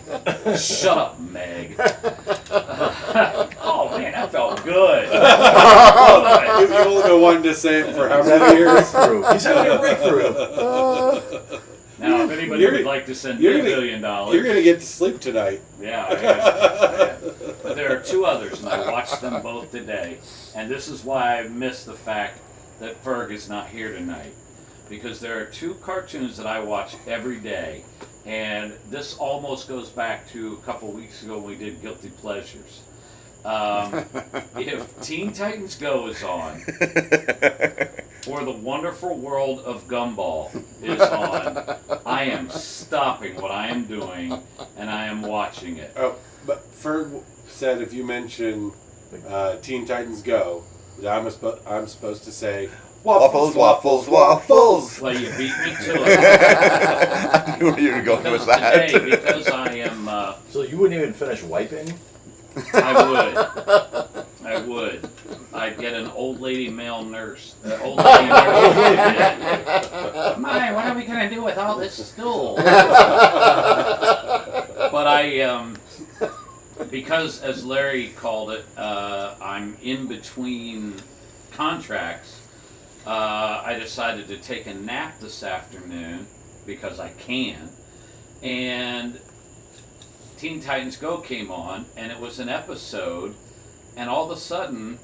Shut up, Meg. Oh man, that felt good. You've only been wanting to say it for how many years? He's having a breakthrough. Now, if anybody You're- would like to send me you're $1 gonna- billion, You're going to get to sleep tonight. yeah, I am. But there are two others, and I watched them both today. And this is why I missed the fact that Ferg is not here tonight. Because there are two cartoons that I watch every day. And this almost goes back to a couple weeks ago when we did Guilty Pleasures. If Teen Titans Go is on, or The Wonderful World of Gumball is on, I am stopping what I am doing and I am watching it. Oh, but Ferg said if you mention Teen Titans Go, that I'm supposed to say Waffles, waffles, waffles. Well, you beat me to it. I knew where you were going Because with that. today, because I am, So you wouldn't even finish wiping? I would. I'd get an old lady male nurse. Old lady nurse. My, what are we gonna do with all this stool? But I, because as Larry called it, I'm in between contracts. I decided to take a nap this afternoon because I can, and Teen Titans Go came on, and it was an episode, and all of a sudden,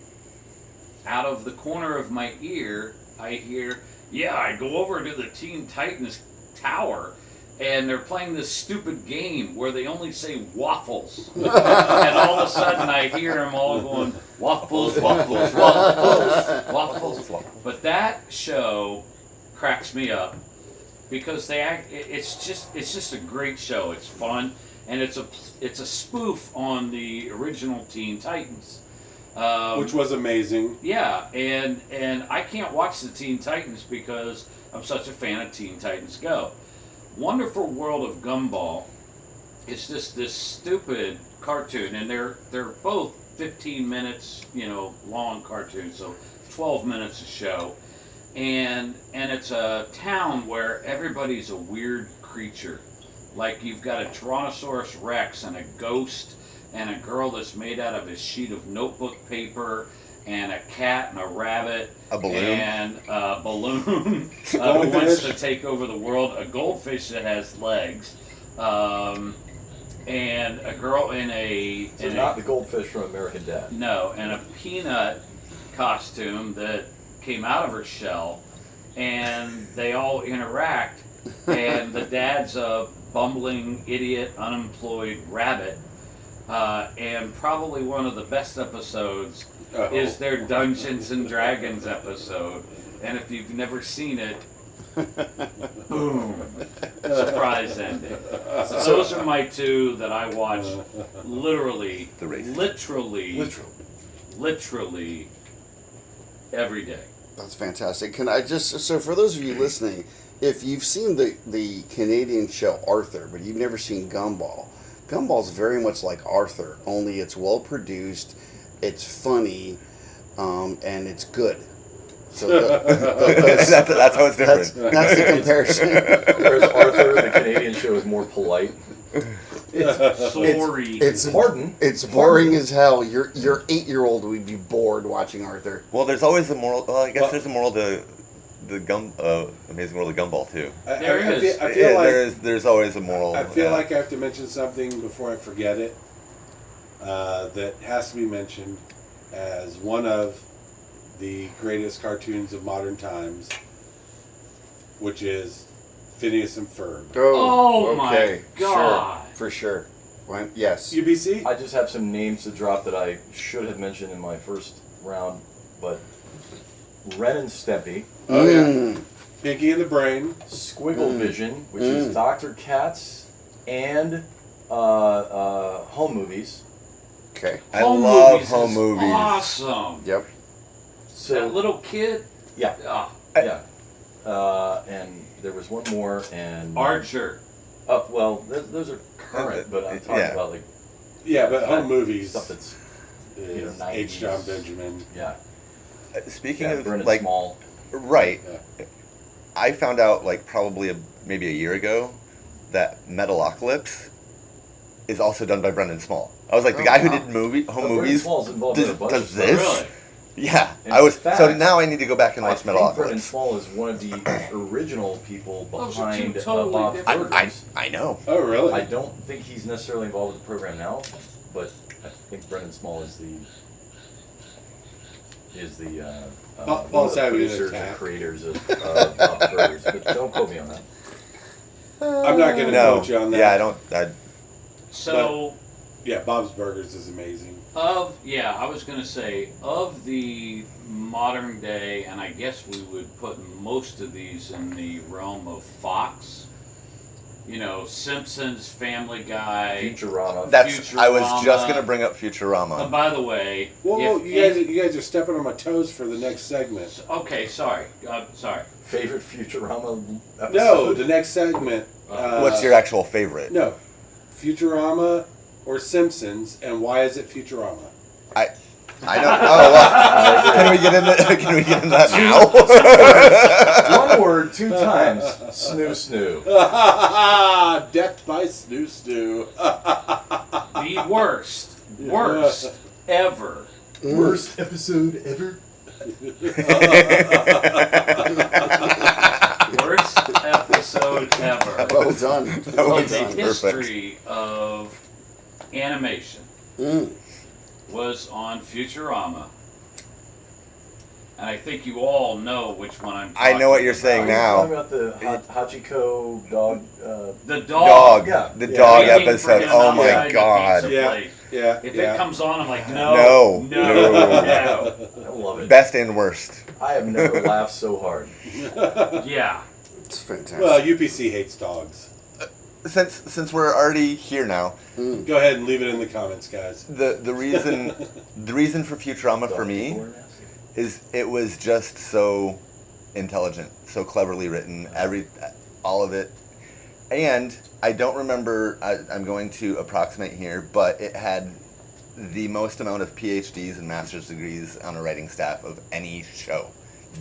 out of the corner of my ear, I hear, yeah, I go over to the Teen Titans Tower, and they're playing this stupid game where they only say waffles. And all of a sudden, I hear them all going, waffles, waffles, waffles, waffles. But that show cracks me up because it's just a great show. It's fun. And it's a spoof on the original Teen Titans, which was amazing. Yeah, and I can't watch the Teen Titans because I'm such a fan of Teen Titans Go. Wonderful World of Gumball is just this stupid cartoon, and they're both 15 minutes, long cartoons, so 12 minutes a show, and it's a town where everybody's a weird creature. Like you've got a Tyrannosaurus Rex and a ghost and a girl that's made out of a sheet of notebook paper and a cat and a rabbit. A balloon. And a balloon who wants to take over the world. A goldfish that has legs. And a girl in a... So not the goldfish from American Dad. No, and a peanut costume that came out of her shell. And they all interact. And the dad's a bumbling, idiot, unemployed rabbit. And probably one of the best episodes is their Dungeons and Dragons episode. And if you've never seen it, boom, surprise ending. Those are my two that I watch literally every day. That's fantastic. Can I just, so for those of you listening, if you've seen the Canadian show Arthur, but you've never seen Gumball, Gumball's very much like Arthur, only it's well produced, it's funny, and it's good. So that's how it's different. That's the comparison. Whereas Arthur, the Canadian show, is more polite. Sorry. It's boring as hell. Your 8-year-old would be bored watching Arthur. Well, there's always a moral. Well, I guess there's a moral to the Amazing World of Gumball too. I feel like there's always a moral. I feel like I have to mention something before I forget it. That has to be mentioned as one of the greatest cartoons of modern times, which is Phineas and Ferb. Oh my God! Sure, for sure. Well, yes. UBC? I just have some names to drop that I should have mentioned in my first round, but Ren and Stimpy. Oh yeah. Pinky and the Brain. Squiggle Vision, which is Dr. Katz, and home movies. Okay. I love movies home is movies. Awesome. Yep. So That little kid. yeah, Ah, and there was one more, and Archer. well, those are current, but I'm talking Yeah. about like Yeah, but home movies stuff that's is 90s. H. John Benjamin. yeah, Speaking of Brendan like Small. right, Yeah. I found out like probably maybe a year ago that Metalocalypse is also done by Brendan Small. I was like, the guy who did home Brendan movies Small's involved in a bunch does of stuff. this? Really? Yeah, In I was. fact, So now I need to go back and I watch think Brendan Metalocalypse. Small is one of the original people Those are two behind totally Bob's different- Burgers. I know. Oh, really? I don't think he's necessarily involved with the program now, but I think Brendan Small is the Paul's one of the having an producers attack. and creators of Bob's Burgers. But don't quote me on that. I'm not going to No. quote you on that. Yeah, I don't. So, Yeah, Bob's Burgers is amazing. I was going to say, of the modern day, and I guess we would put most of these in the realm of Fox, you know, Simpsons, Family Guy. Futurama. I was just Futurama. gonna bring up Futurama. By the way, Whoa, if you guys are stepping on my toes for the next segment. okay, sorry. Favorite Futurama episode? No, the next segment. What's your actual favorite? No, Futurama or Simpsons, and why is it Futurama? I don't. Oh, well, can we get into that now? One word, 2 times. Snoo. Death by Snoo Snoo. The worst ever. Worst episode ever. Worst episode ever. Well done. Well In the done. history of animation Mm. was on Futurama. And I think you all know which one I'm talking I know what you're saying about. now. Talking about the Hachiko dog. The Dog. Yeah. The Yeah. dog Waiting for episode. him Oh my outside the god. pizza place. Yeah, If yeah. it comes on, I'm like, No. no. I love it. Best and worst. I have never laughed so hard. Yeah. It's fantastic. Well, UPC hates dogs. Since we're already here now, Go ahead and leave it in the comments, guys. the reason for Futurama for me is it was just so intelligent, so cleverly written, all of it. And I don't remember, I'm going to approximate here, but it had the most amount of PhDs and master's degrees on a writing staff of any show.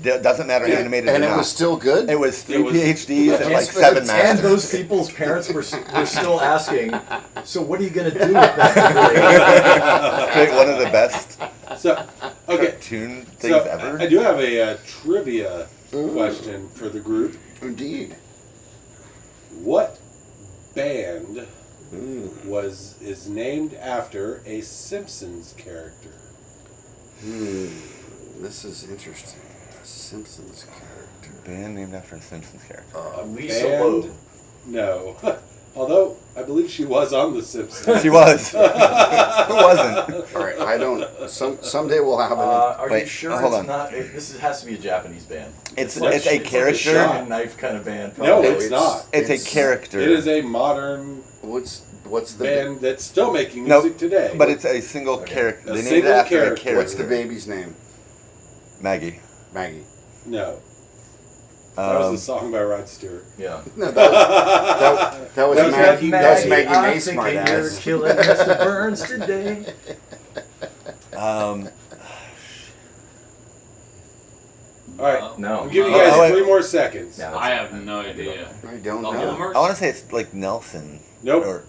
Doesn't matter animated or and not. it was still good? It was 3 It was- PhDs and like Yes, 7 And masters. those people's parents were still asking, so what are you going to do with that? Create one of the best So, okay. cartoon things So, ever. I do have a trivia question for the group. Indeed. What band is named after a Simpsons character? This is interesting. A Simpsons character. Band named after a Simpsons character. Lisa Band? Loeb. No. Although, I believe she was on The Simpsons. She was. Who wasn't? All right, I don't. Someday we'll have an. Are you Wait, sure hold it's on. not? This has to be a Japanese band. It's like a like character. Shannon knife kind of band. No, probably. it's not. It's a It's- character. It is a modern What's the band that's still making No, music today. but it's a single character. A They named it single after a character. character. what's the baby's name? Maggie. Maggie. No. That was Um, a song by Rod Stewart. Yeah. No, that was Maggie. That was Maggie May I'm thinking you're Smartass. killing Mr. Burns today. All right. No. I'm giving you guys Oh, wait. 3 more seconds. Yeah, I have no idea. I don't The know. Homers? I want to say it's like Nelson. Nope. Or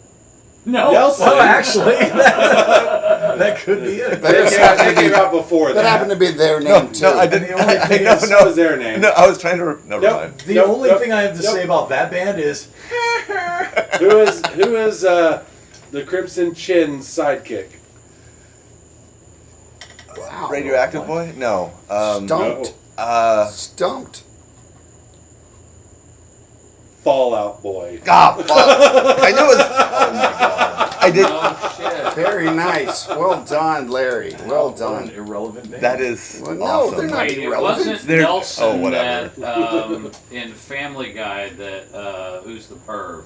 No. Nelson. Oh, actually, that could be it. That came out before That that. happened to be their name too. no, I didn't. The only thing no, is- That was their name. no, I was trying to. Never Nope. mind. The Nope, only nope, thing I have to nope. say about that band is Who is the Crimson Chin's sidekick? Wow. Radioactive Boy? No. Stumped. No. Stumped. Fallout Boy. Ah, fuck. I knew it was. oh my god, I did. Oh, shit. Very nice. Well done, Larry. Well what done. an irrelevant name. That is Well, no, awesome. they're not Wait, it irrelevant. wasn't They're- Nelson oh, whatever. that in Family Guy that who's the perv?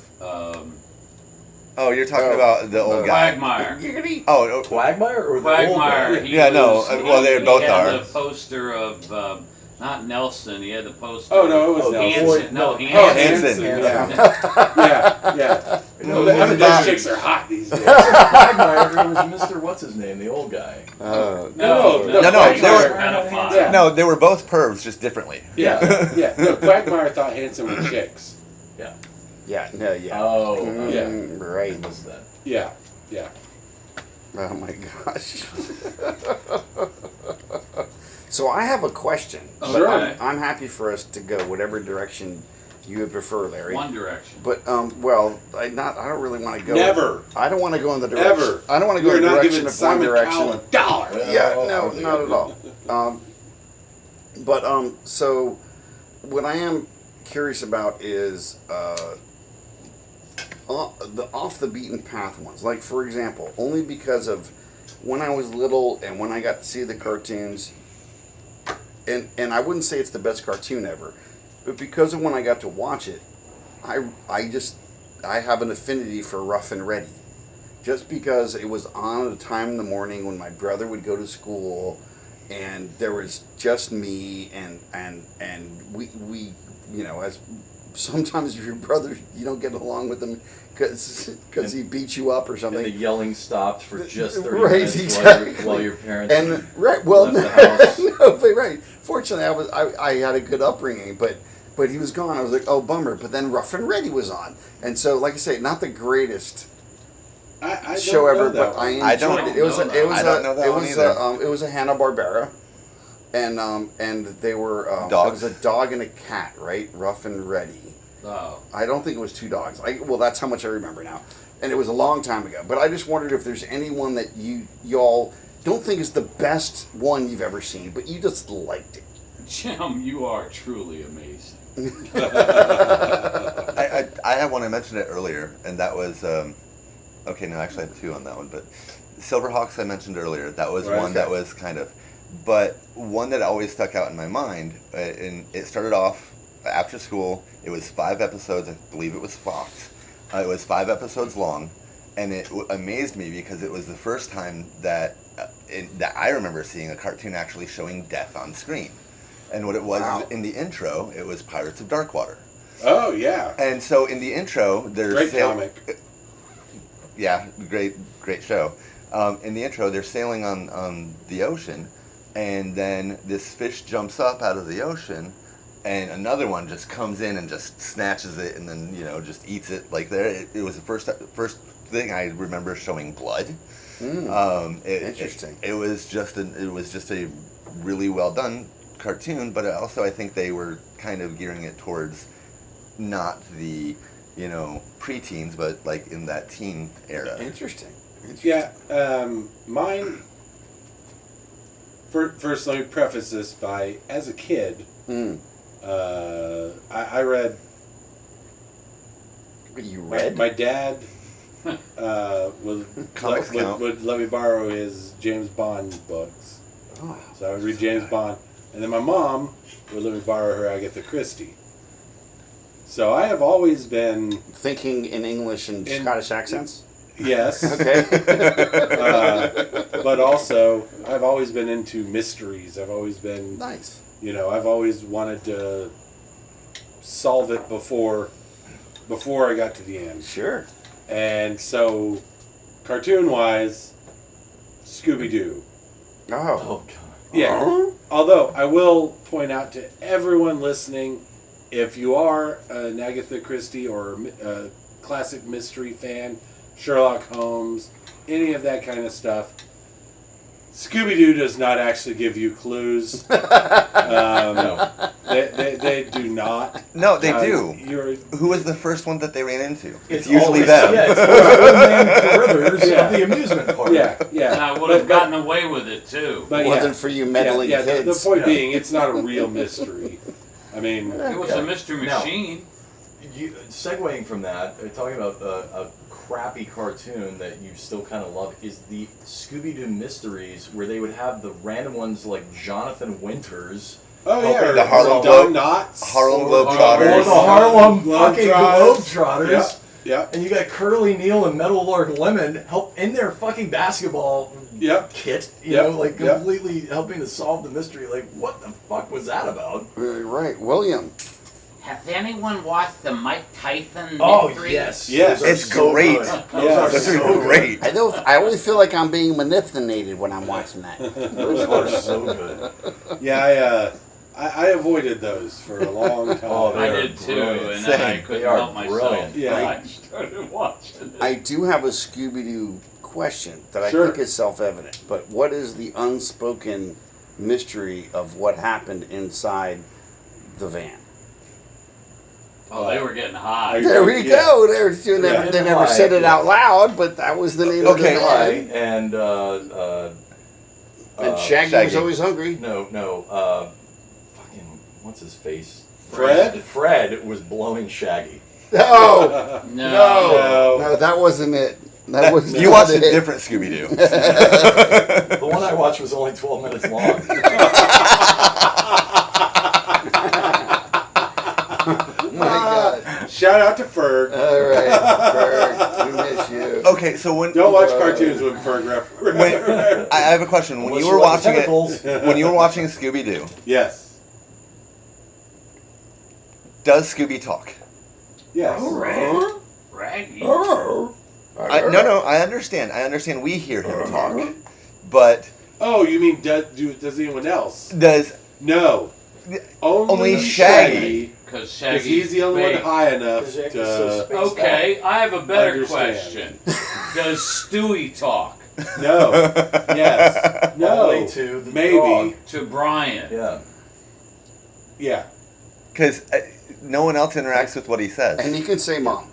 Oh, you're talking Oh, about the old guy. Quagmire. Giggity. Oh, no. Quagmire or the Quagmire. old guy? He Yeah, no, was- well, they both he had are. the poster of not Nelson. He had the poster. Oh, no, it was Oh, Nelson. Hanson. No, Oh, Hanson. Hanson. Yeah, yeah. No, I mean, it was those chicks are hot these days. Quagmire was Mr. What's his name, the old guy. No, No, they Quagmire were- pedophile. Yeah. No, they were both pervs, just differently. Yeah, yeah. No, Quagmire thought Hanson were chicks. Yeah. Yeah, no, yeah. Oh, Yeah. I Right. missed that. Yeah, yeah. Oh my gosh. So I have a question. But Sure. I'm happy for us to go whatever direction you would prefer, Larry. One Direction. But well, I don't really want to go. Never. I don't want to go in the direction. Ever. I don't want to go You're in the not direction giving of One Simon Direction. Cowell a dollar. Yeah, no, not at all. But so what I am curious about is the off the beaten path ones. Like for example, only because of when I was little and when I got to see the cartoons, and I wouldn't say it's the best cartoon ever, but because of when I got to watch it, I have an affinity for Rough and Ready. Just because it was on at a time in the morning when my brother would go to school, and there was just me and we you know, as sometimes your brother, you don't get along with him because he beat you up or something. And the yelling stopped for just 30 Right, minutes exactly. while your parents And well, left the house. no, but right. Fortunately, I had a good upbringing, but he was gone. I was like, oh bummer. But then Rough and Ready was on, and so like I say, not the greatest I show don't know ever, that but one. I enjoyed I don't it. It was know that. I don't know that one either. it was a Hanna-Barbera, and they were Dogs? It was a dog and a cat, right? Rough and Ready. Oh. I don't think it was two dogs. Well, that's how much I remember now, and it was a long time ago. But I just wondered if there's anyone that y'all don't think is the best one you've ever seen, but you just liked it. Jim, you are truly amazing. I have one. I mentioned it earlier, and that was okay. No, actually, I have two on that one. But Silverhawks, I mentioned earlier. That was Right. one that was kind of, but one that always stuck out in my mind. And it started off after school. It was 5 episodes. I believe it was Fox. It was 5 episodes long, and it amazed me because it was the first time that that I remember seeing a cartoon actually showing death on screen. And what it was Wow. in the intro, it was Pirates of Darkwater. Oh yeah. And so in the intro, there's Great comic. Yeah, great show. In the intro, they're sailing on the ocean, and then this fish jumps up out of the ocean, and another one just comes in and just snatches it, and then just eats it. Like there, it was the first thing I remember showing blood. Interesting. It was just a really well done cartoon, but also I think they were kind of gearing it towards not the preteens, but like in that teen era. Interesting. Yeah, mine. First, let me preface this by, as a kid, I read. You read? My dad would Comics count. would let me borrow his James Bond books, Oh, so I would read James Bond, and then my mom would let me borrow her Agatha Christie. So I have always been thinking in English and Scottish accents? yes. Okay. But also, I've always been into mysteries. I've always been, Nice. I've always wanted to solve it before I got to the end. Sure. And so, cartoon-wise, Scooby-Doo. Oh. Oh god. Yeah. Huh? Although, I will point out to everyone listening, if you are an Agatha Christie or a classic mystery fan, Sherlock Holmes, any of that kind of stuff, Scooby-Doo does not actually give you clues. No. They do not. No, they do. You're, Who was the first one that they ran into? It's always- usually them. Yeah, it's always unnamed perimeters Yeah. of the amusement park. yeah, yeah. And I would have gotten away with it too. But Wasn't for you meddling yeah, kids. The point Yeah. being, it's not a real mystery. I mean, It was a mystery Now- machine. Segueing from that, talking about a crappy cartoon that you still kind of love is the Scooby-Doo Mysteries, where they would have the random ones like Jonathan Winters. oh yeah, Okay, or the Harlem Don Glo- Knotts, Harlem Or Globetrotters. the Harlem fucking Globetrotters. Globetrotters. Yeah, And you got Curly Neal and Metal Lord Lemon help in their fucking basketball yep. kit, Yep. like Yep. completely helping to solve the mystery. Like, what the fuck was that about? Right. William. Has anyone watched the Mike Tyson Oh, mystery? Yes. Those are It's great. good. Yeah. Those are Those so are good. great. I always feel like I'm being manipulated when I'm watching that. Those are so good. Yeah, I avoided those for a long time. Oh, I They are did too, brilliant. and then I Same. couldn't They are help myself. brilliant. Yeah. I started watching it. I do have a Scooby-Doo question that I Sure. think is self-evident, but what is the unspoken mystery of what happened inside the van? Oh, they were getting high. Yeah. There we go. They never High, said it yeah. out loud, but that was the name Okay. of the van. And And Shaggy was Shaggy. always hungry. no, fucking what's his face? Fred? Fred was blowing Shaggy. Oh No. no, that wasn't it. That was You watched a different Scooby Doo. The one I watched was only 12 minutes long. My God! Shout out to Ferg. All right, Berg, we miss you. Okay, so when Don't watch cartoons with Ferg when I have a question. When Unless you were like watching it, tentacles. when you were watching Scooby Doo, Yes. does Scooby talk? Yes. Raggy. No, I understand. I understand. We hear him talk, but Oh, you mean does anyone else? does No. Only Shaggy. Shaggy. Because Because Shaggy. he's the only one high enough Because Shaggy's so to. spaced Okay, I have a better Understand. question. Does Stewie talk No. Yes. out. No. Only to the Maybe. dog. to Brian? Yeah. Yeah. Because no one else interacts with what he says. And he can say mom.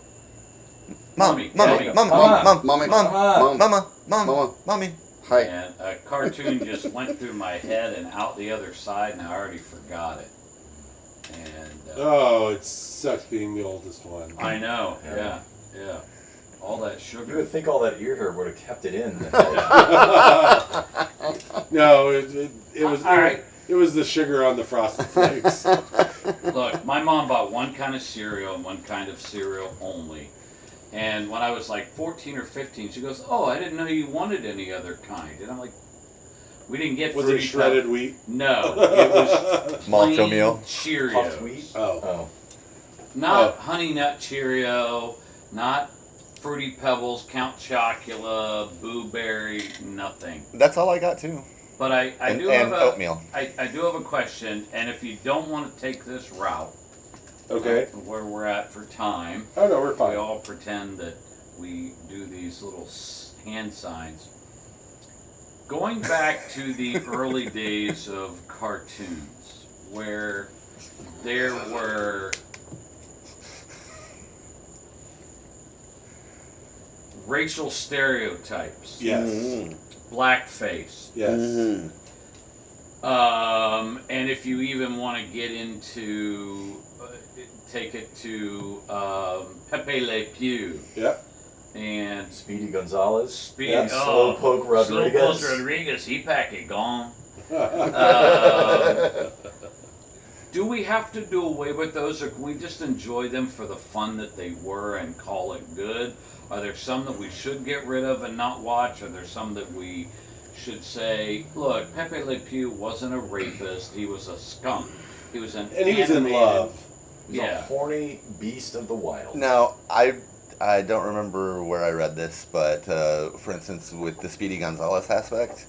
Mommy, Mama, mommy, mama, mama, mama, mommy, mama, mom, mama, Mama. mama, mommy. Hi. And a cartoon just went through my head and out the other side, and I already forgot it. And Oh, it sucks being the oldest one. I know, Yeah. yeah. All that You sugar. would think all that ear hair would have kept it in. No, it was. All right. It was the sugar on the frosted flakes. Look, my mom bought one kind of cereal and one kind of cereal only. And when I was like 14 or 15, she goes, "Oh, I didn't know you wanted any other kind." And I'm like, "We didn't get Was Fruity it shredded Pebbles." wheat? No, it was Malto plain meal? Cheerios. Puffed wheat? Oh. Oh. Not Honey Nut Cheerio, not Fruity Pebbles, Count Chocula, Boo Berry, nothing. That's all I got too. But I And, do and have a oatmeal. I do have a question, and if you don't want to take this route, Okay. where we're at for time, Oh no, we're we fine. all pretend that we do these little hand signs. Going back to the early days of cartoons, where there were racial stereotypes, Yes. Mhm. blackface, Yes. Mhm. and if you even want to get into, take it to Pepe Le Pew Yep. and Speedy Gonzalez. Speedy, Yeah. Slowpoke Rodriguez. Slowpoke Rodriguez, he pack it gone. Uh, do we have to do away with those, or can we just enjoy them for the fun that they were and call it good? Are there some that we should get rid of and not watch? Are there some that we should say, look, Pepe Le Pew wasn't a rapist, he was a skunk. He was an And he was in animated- love. He's a Yeah. horny beast of the wild. Now, I don't remember where I read this, but for instance, with the Speedy Gonzalez aspect,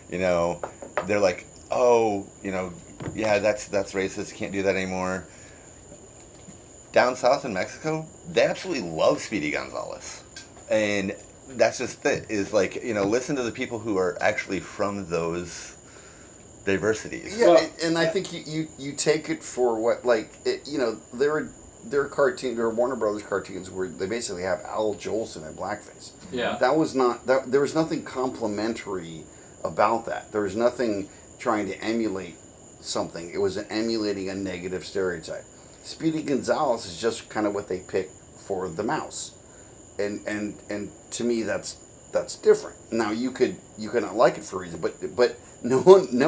you know, they're like, oh, you know, yeah, that's racist. Can't do that anymore. Down south in Mexico, they absolutely love Speedy Gonzalez, and that's just it. Is like, you know, listen to the people who are actually from those diversities. Yeah, Well- and I think you take it for what, like, you know, there are cartoon, there are Warner Brothers cartoons where they basically have Al Jolson in blackface. Yeah. That was not that. There was nothing complimentary about that. There was nothing trying to emulate something. It was emulating a negative stereotype. Speedy Gonzalez is just kind of what they pick for the mouse, and to me that's different. Now you could not like it for a reason, but no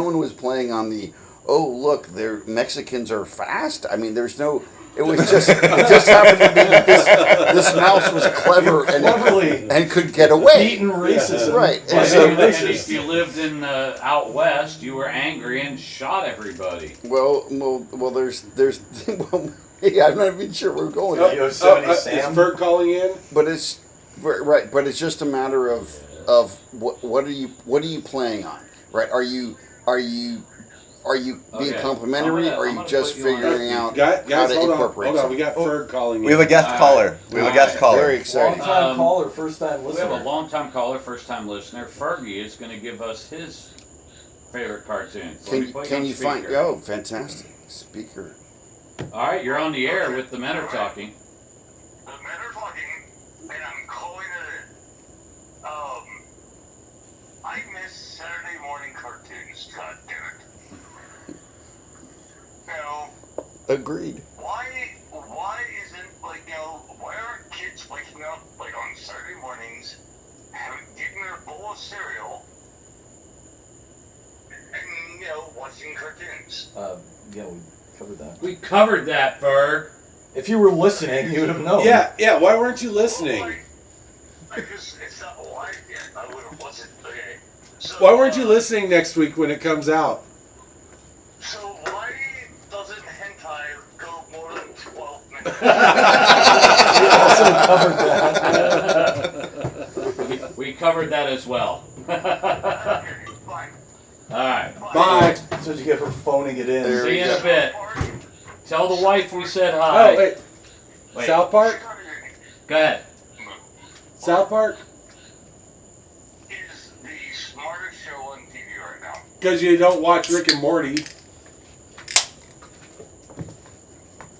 one was playing on the, oh look, they're Mexicans are fast. I mean, there's no. It was just it just happened to be that this mouse was clever Cleverly and could get away. beaten racism. Right, by and so- being And racist. if you lived in out west, you were angry and shot everybody. Well, there's well, yeah, I'm not even sure where we're going. Oh, Yosemite is Sam. Ferg calling in? But it's right. But it's just a matter of what are you playing on, right? Are you are you being Okay. complimentary, I'm or are you gonna just put you on- figuring out Guys, how to hold on. incorporate Hold on. We something? got Ferg calling We have a in. guest Alright. caller. We have a guest Alright. caller. Very exciting. Long-time caller, first-time We listener. have a long-time caller, first-time listener. Fergie is going to give us his favorite cartoons. Let me put Can on you find? speaker. Oh, fantastic speaker. All right, you're on the air with the men are talking. The men are talking, and I'm calling it in. I miss Saturday morning cartoons, god damn it. Now, Agreed. why isn't, like, why aren't kids waking up, like, on Saturday mornings, getting their bowl of cereal, and, watching cartoons? Yeah, we covered that. We covered that, Ferg. If you were listening, you would have known. Yeah. Why weren't you listening? It's not why yet. I would have listened. Okay. So, Why weren't you listening next week when it comes out? So why doesn't hentai go more than 12 minutes? We covered that as well. Okay, fine. All right. Bye. That's what you get for phoning it in. There See we you in go. a bit. Tell the wife we said hi. Oh wait. Wait. South Park. Go ahead. South Park. Is the smartest show on TV right now. Because you don't watch Rick and Morty.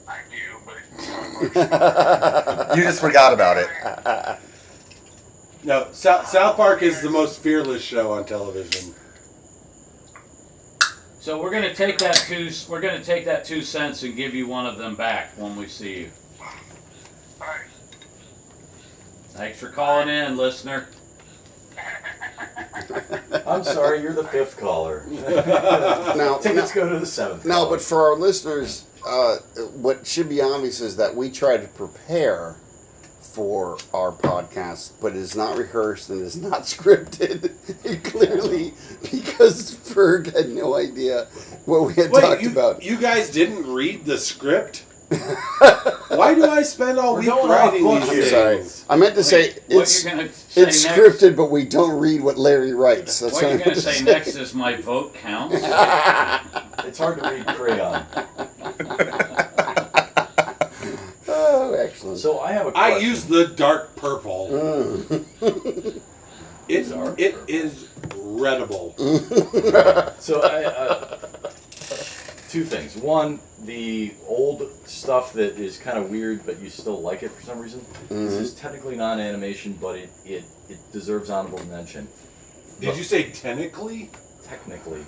I do, but You just forgot about it. No, South Park is the most fearless show on television. So we're gonna take that 2 cents and give you one of them back when we see you. alright. Thanks for calling in, listener. I'm sorry, you're the fifth caller. Now, Tickets go to the seventh. no, caller. but for our listeners, what should be obvious is that we try to prepare for our podcast, but it is not rehearsed and is not scripted. Clearly, because Ferg had no idea what we had talked about. You guys didn't read the script? Why do I spend all We're week going writing off these book I'm things? here. sorry. I meant to say What it's you're gonna say it's next? scripted, but we don't read what Larry writes. That's What what you're I gonna meant to say next is my vote counts. It's hard to read crayon. Oh, excellent. So I have a question. I use the dark purple. Dark It purple. is readable. So two things. One, the old stuff that is kind of weird, but you still like it for some reason. This is technically not animation, but it deserves honorable mention. Did you say technically? Technically,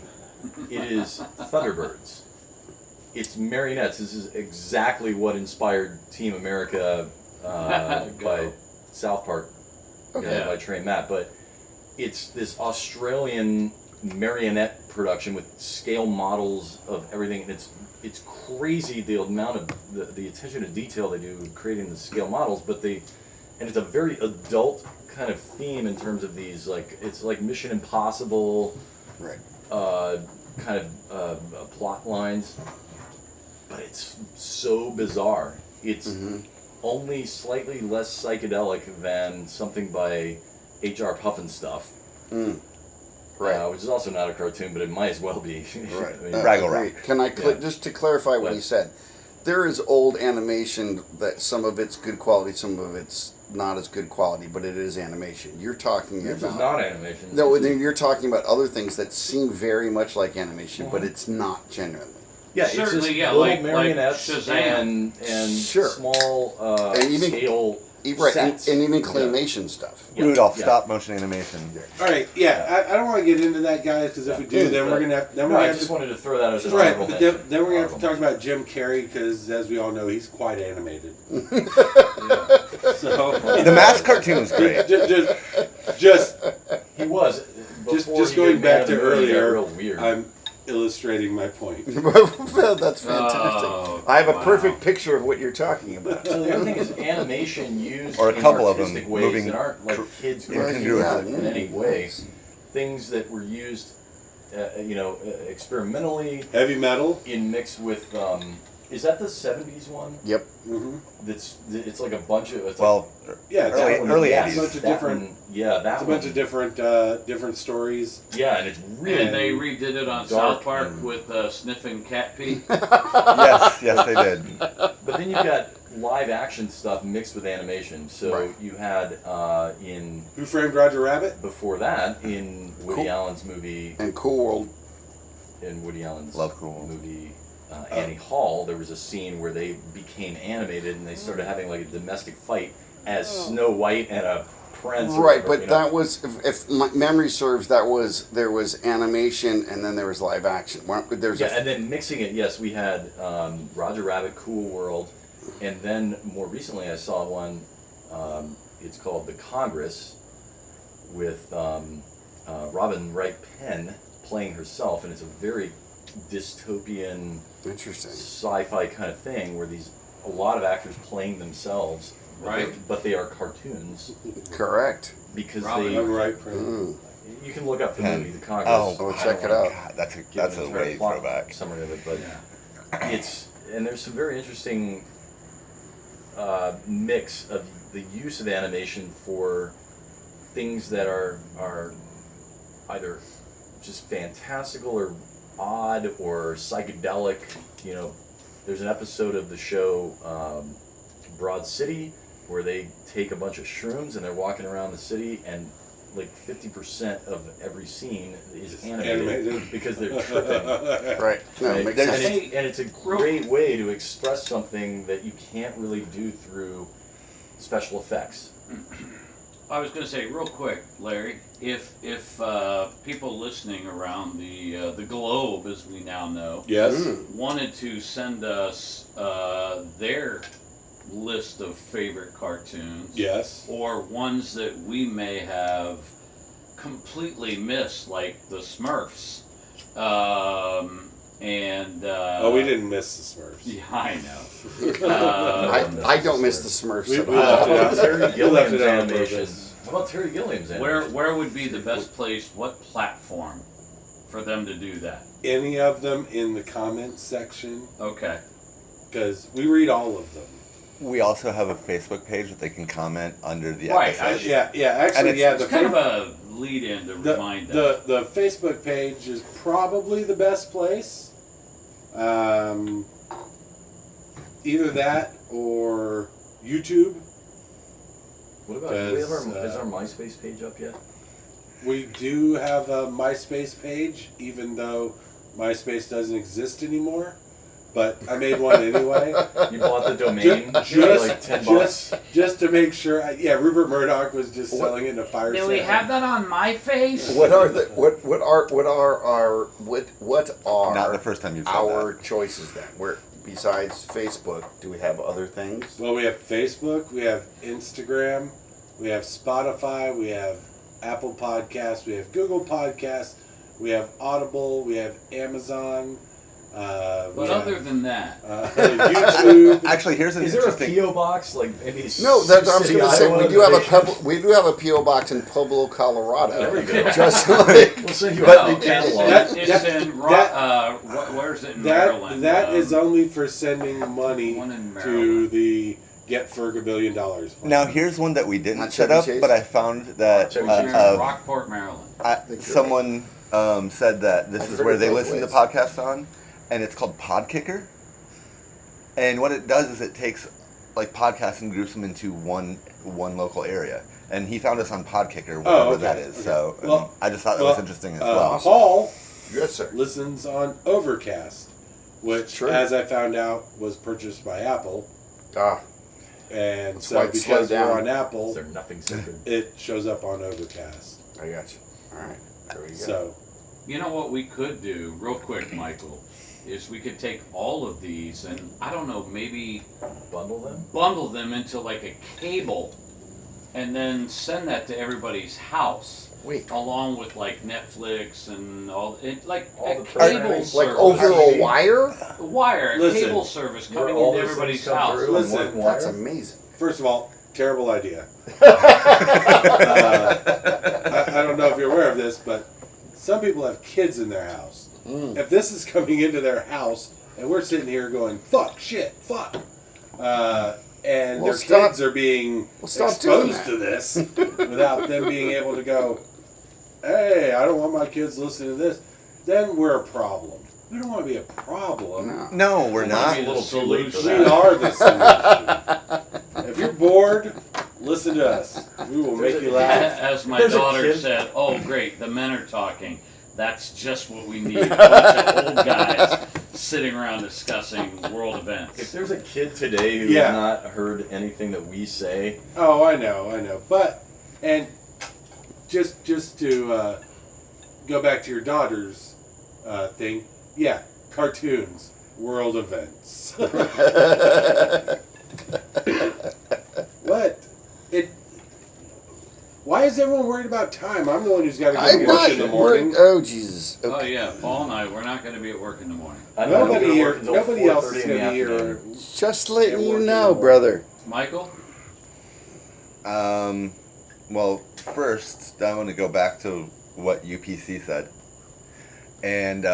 it is Thunderbirds. It's marionettes. This is exactly what inspired Team America by South Park, Okay. by TMaT. But it's this Australian marionette production with scale models of everything, and it's crazy the amount of the attention to detail they do creating the scale models. But it's a very adult kind of theme in terms of these, like, it's like Mission Impossible Right. kind of plot lines, but it's so bizarre. It's only slightly less psychedelic than something by H.R. Pufnstuf, Right. which is also not a cartoon, but it might as well be. Right. I mean, Fraggle Agreed. Rock. Can I Yeah. just to clarify what What? he said? There is old animation that some of it's good quality, some of it's not as good quality, but it is animation. You're talking this about is not animation. no, This is- then you're talking about other things that seem very much like animation, but it's not genuinely. yeah, Certainly, it's just yeah, little like marionettes Shazam. and Sure. small And even- scale Right, and sets. even claymation stuff. Yeah. Rudolph, Yeah. stop motion animation. All right, yeah. I don't want to get into that, guys, because if we do, then we're gonna have. Then No, we're I gonna just have to, wanted to throw that as an right. honorable But mention. then we're gonna have to Honorable talk about Jim Carrey, because as we all know, he's quite animated. mention. So The Mask cartoon was great. just He was. Before just he going did back Man to of the Moon, he got earlier, real weird. I'm illustrating my point. That's fantastic. Oh, I have a wow. perfect picture of what you're talking about. So the other thing is animation used Or a in couple of them artistic ways moving that aren't like kids incongruous. in any way. Things that were used, experimentally Heavy metal. in mix with Is that the '70s one? Yep. It's like a bunch of. It's Well, Yeah, it's early a 80s. bunch of that different. one, yeah, that It's a one. bunch of different stories. Yeah, and it's really. And they redid it on dark South Park and- with sniffing cat pee. yes, they did. But then you've got live action stuff mixed with animation. So Right. you had in Who Framed Roger Rabbit? before that in Woody Cool. Allen's movie And Cool World. Love Cool. movie Annie Hall, there was a scene where they became animated and they started having like a domestic fight as Snow White and a prince. or Right, whatever, but you know? that was, if my memory serves, there was animation and then there was live action. There's Yeah, and then mixing it, yes, we had Roger Rabbit, Cool World, and then more recently I saw one. It's called The Congress, with Robin Wright Penn playing herself, and it's a very dystopian, interesting. sci-fi kind of thing where a lot of actors playing themselves, Right. But they are cartoons Correct. because Robin I'm right, Prince. Mm. you can look up the Penn. movie The Congress. Oh, check it out. God, that's give an a entire way plot throwback. summary of it, but and there's some very interesting mix of the use of animation for things that are either just fantastical or odd or psychedelic. You know, there's an episode of the show Broad City where they take a bunch of shrooms and they're walking around the city, and like 50% of every scene is animated because they're tripping. Right. No, Right? makes And sense. it's a great way to express something that you can't really do through special effects. I was going to say real quick, Larry, if people listening around the globe, as we now know, Yes. wanted to send us their list of favorite cartoons, Yes. or ones that we may have completely missed, like the Smurfs, and We didn't miss the Smurfs. Yeah, I know. I don't miss the Smurfs We at left all. it out. Terry We left Gilliam's it out on animation. purpose. How about Terry Gilliam's animation? Where would be the best place? What platform for them to do that? Any of them in the comments section, Okay. because we read all of them. We also have a Facebook page that they can comment under the Right, episode. Yeah. Actually, it's- yeah. It's The kind of a lead-in to remind them. the Facebook page is probably the best place. Either that or YouTube. What about, do we have Because, is our MySpace page up yet? We do have a MySpace page, even though MySpace doesn't exist anymore. But I made one anyway. You bought the domain for Just, like $10. just to make sure. Yeah, Rupert Murdoch was just selling it in a fire Do sale. we have that on my face? What are Not the first time you've said our that. choices then? Where besides Facebook, do we have other things? Well, we have Facebook, we have Instagram, we have Spotify, we have Apple Podcasts, we have Google Podcasts, we have Audible, we have Amazon. But other than that, YouTube. Actually, here's an Is there a interesting. PO box like maybe? No, that's what I was City, going to say. Iowa, We do have that we do have a PO box in Pueblo, Colorado. There we go. Just like We'll send you But a free catalog. it's in where's it in Maryland? That is only for sending money One in to Maryland. the Get Ferg $1 billion plan. Now, here's one that we didn't Not set Chevy up, Chase? but I found that Chevy It's Chase. in Rockport, Maryland. someone said that this I've is heard where it they both listen to ways. podcasts on, and it's called Podkicker. And what it does is it takes like podcasts and groups them into one local area. And he found us on Podkicker, whatever okay, that is. okay. So Well- I just thought that well, was interesting as well. Paul yes, sir. listens on Overcast, which, True. as I found out, was purchased by Apple. Ah, And That's so why it's because slowed down. we're on Is Apple, there nothing sacred? it shows up on Overcast. I got you. All right, there we go. So, You know what we could do, real quick, Michael, is we could take all of these and, I don't know, maybe Bundle them? bundle them into like a cable and then send that to everybody's house. Wait, Along with like Netflix and all, like All a the cable programs. like service. over a wire? A wire, a Listen, cable service Where coming all into those everybody's things come house. through on Listen, one wire? That's amazing. first of all, terrible idea. I don't know if you're aware of this, but some people have kids in their house. If this is coming into their house and we're sitting here going, "Fuck, shit, fuck," and Well, their stop- kids are being stop doing exposed that. to this without them being able to go, "Hey, I don't want my kids listening to this." Then we're a problem. We don't want to be a problem. No. No, we're Might not. be a little the too late for solution. We are the solution. If you're bored, listen to us. We will make you laugh. As my There's a daughter kid- said, "Oh, great, the men are talking. That's just what we need. A bunch of old guys sitting around discussing world If events." there's a kid today who's Yeah. not heard anything that we say, Oh, I know. But, and just to go back to your daughter's thing, yeah, cartoons, world events. What? Why is everyone worried about time? I'm the one who's got to go I'm to not work in the morning. worried. Oh, Jesus. Oh Okay. yeah, Paul and I, we're not going to be at work in the morning. I know Nobody we're here. working till Nobody else 4:30 is in going the to be here. afternoon. Just letting At you work in the know, morning. brother. Michael, Well, first, I want to go back to what UPC said. And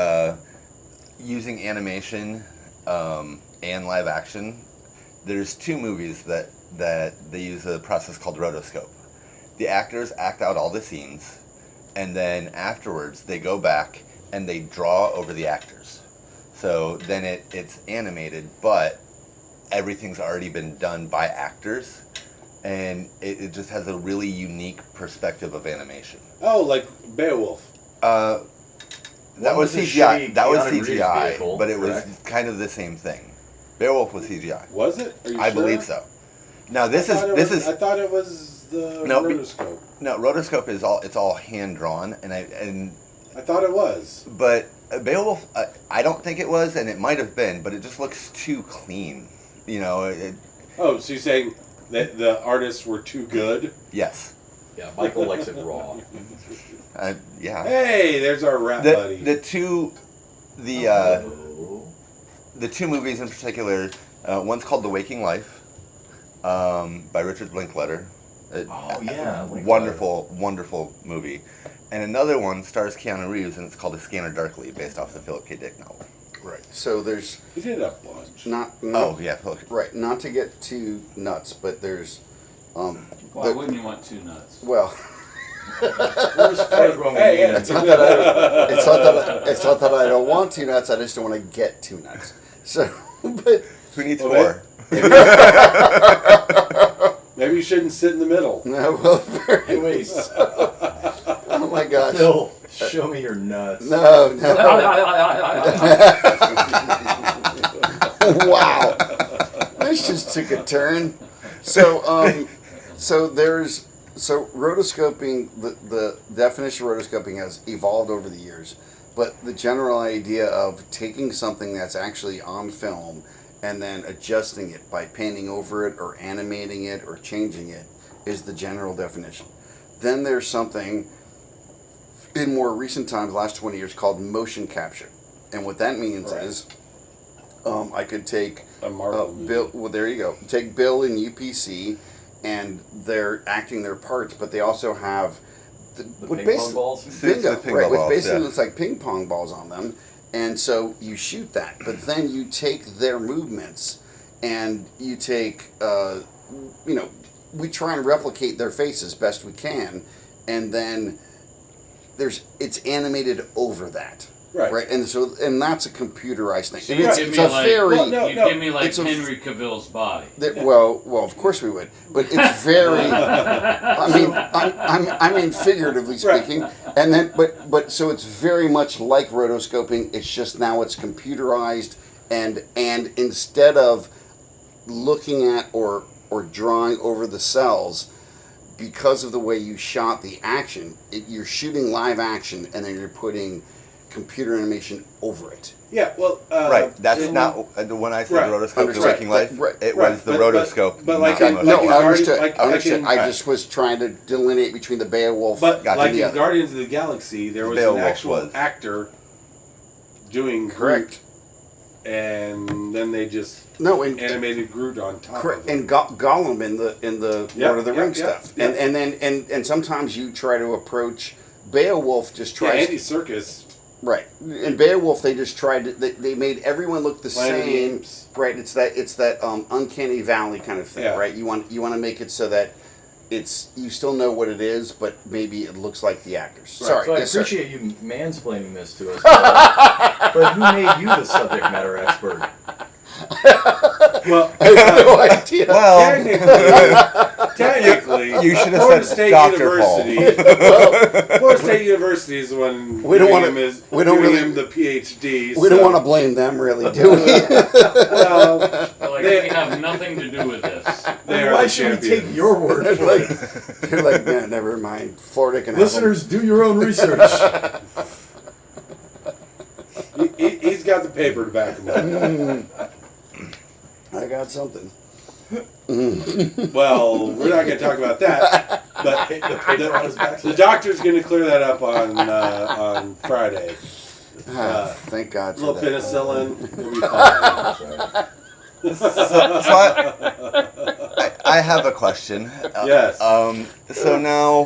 using animation and live action, there's two movies that they use a process called rotoscope. The actors act out all the scenes, and then afterwards they go back and they draw over the actors. So then it's animated, but everything's already been done by actors, and it just has a really unique perspective of animation. Oh, like Beowulf. That One was was a CGI. shitty That was Keanu Reeves CGI, vehicle, but it was correct? kind of the same thing. Beowulf was CGI. Was it? Are you I sure? believe so. Now this I thought it is was- I thought it was the No, rotoscope. no rotoscope is all hand drawn, I thought it was. but Beowulf I don't think it was, and it might have been, but it just looks too clean. You know, Oh, so you're saying that the artists were too good? yes, Yeah, Michael likes it raw. yeah. Hey, there's our rap buddy. The two Oh. the two movies in particular, one's called The Waking Life, by Richard Linklater. Oh, yeah, Linklater. Wonderful movie. And another one stars Keanu Reeves, and it's called A Scanner Darkly, based off the Philip K. Dick novel. Right. So there's He did a bunch. not. Oh yeah, Philip. Right. Not to get too nuts, but there's. why wouldn't you want two nuts? Well, Where's Fred when we Hey, need yeah. him? it's not that I don't want two nuts. I just don't want to get two nuts. So, but Who needs Well, four? Maybe you shouldn't sit in the middle. no. Well, Anyways, oh my gosh. Phil, show me your nuts. No. Wow. This just took a turn. So rotoscoping, the definition of rotoscoping has evolved over the years, but the general idea of taking something that's actually on film and then adjusting it by painting over it or animating it or changing it is the general definition. Then there's something in more recent times, last 20 years, called motion capture. And what that means Right. is I could take A Marvel movie. Bill. Well, there you go. Take Bill and UPC, and they're acting their parts, but they also have The ping pong balls? Bingo, Suits with ping right? pong With balls, basically yeah. looks like ping pong balls on them, and so you shoot that. But then you take their movements, and you take, we try and replicate their faces best we can, and then it's animated over that. Right. And that's a computerized thing. So And you it's, give it's me a like very Well, you no, give me like it's a- Henry Cavill's body. well, of course we would, but it's very. I mean, figuratively speaking, and then, but so it's very much like rotoscoping. It's just now it's computerized, and instead of looking at or drawing over the cells, because of the way you shot the action, you're shooting live action, and then you're putting computer animation over it. Yeah, well, Right. That's in- not when I said Right. rotoscope. The Understood. Waking Life. Right. It Right. was the But- rotoscope. but like not in- motion. No, in I understood. Guardian- I understood. like in- I just was trying to delineate between the Beowulf. But Gotcha. like in Yeah. Guardians of the Galaxy, there was an Beowulf actual was. actor doing Correct. Groot, and then they just No, and animated Groot on top correct. of it. And Gollum in the Yep, Lord of the yep, Rings yep, stuff, yep. and sometimes you try to approach Beowulf. Just Yeah, tries Andy Serkis Right. In Beowulf, they just tried to. They made everyone look the Planet of the same. Apes. Right. It's that uncanny valley kind of thing. Yeah. Right. You want to make it so that it's you still know what it is, but maybe it looks like the actors. Right. Sorry. So I Yes, sir. appreciate you mansplaining this to us. But who made you the subject matter expert? Well, I have no idea. Well, technically, you should have Florida said State Dr. Paul. University. Florida State University is the one We don't wanna- him his, we don't giving really- him the PhD. We don't want to blame them, really, do we? Well, Like, They- we have nothing to do with this. they are Why the should we champions. take your word They're for like, it? they're like, man, never mind. Florida can have Listeners, do your own research. He's got the paper to back him up. them. I got something. Well, we're not going to talk about that. But paper on his back. the doctor's going to clear that up on Friday. Thank God A for little that. penicillin, we'll be fine. I have a question. Yes. So now,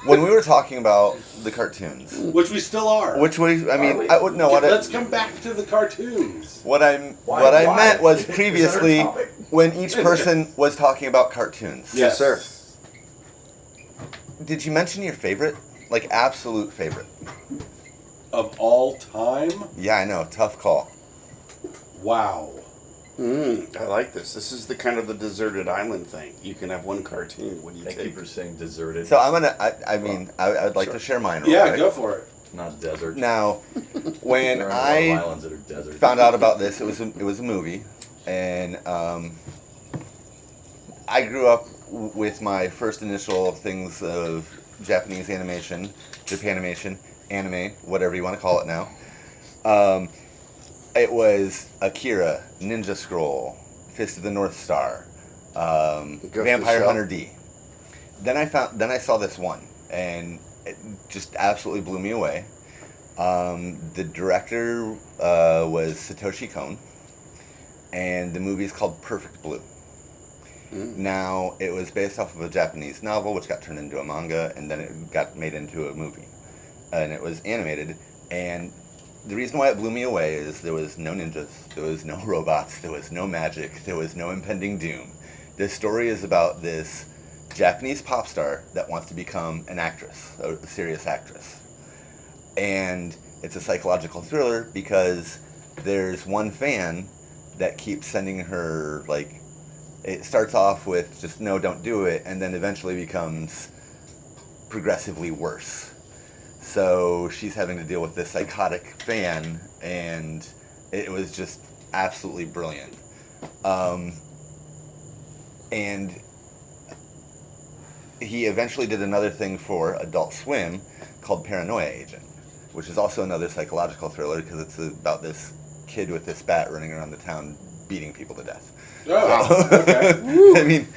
when we were talking about the cartoons, Which we still are. which way? I mean, we? I would know what Let's come back to the cartoons. What I Why? meant was Is that our previously topic? when each person was talking about cartoons. Yes, sir. Did you mention your favorite? Like absolute favorite? Of all time? Yeah, I know. Tough call. Wow. I like this. This is the kind of the deserted island thing. You can have one cartoon. What do you Thank take? you for saying deserted, So I'm gonna. I mean, I'd like to share mine. Real Yeah, quick. go for it. not desert. Now, when There are a lot of I islands that are desert. found out about this, it was a movie, and I grew up with my first initial things of Japanese animation, Japanimation, anime, whatever you want to call it now. It was Akira, Ninja Scroll, Fist of the North Star, of the Vampire Shell. Hunter D. Then I saw this one, and it just absolutely blew me away. The director was Satoshi Kon, and the movie is called Perfect Blue. Now, it was based off of a Japanese novel, which got turned into a manga, and then it got made into a movie. And it was animated, and the reason why it blew me away is there was no ninjas, there was no robots, there was no magic, there was no impending doom. This story is about this Japanese pop star that wants to become an actress, a serious actress. And it's a psychological thriller because there's one fan that keeps sending her, like, it starts off with just no, don't do it, and then eventually becomes progressively worse. So she's having to deal with this psychotic fan, and it was just absolutely brilliant. And he eventually did another thing for Adult Swim called Paranoia Agent, which is also another psychological thriller because it's about this kid with this bat running around the town beating people to death. Oh, okay. I mean,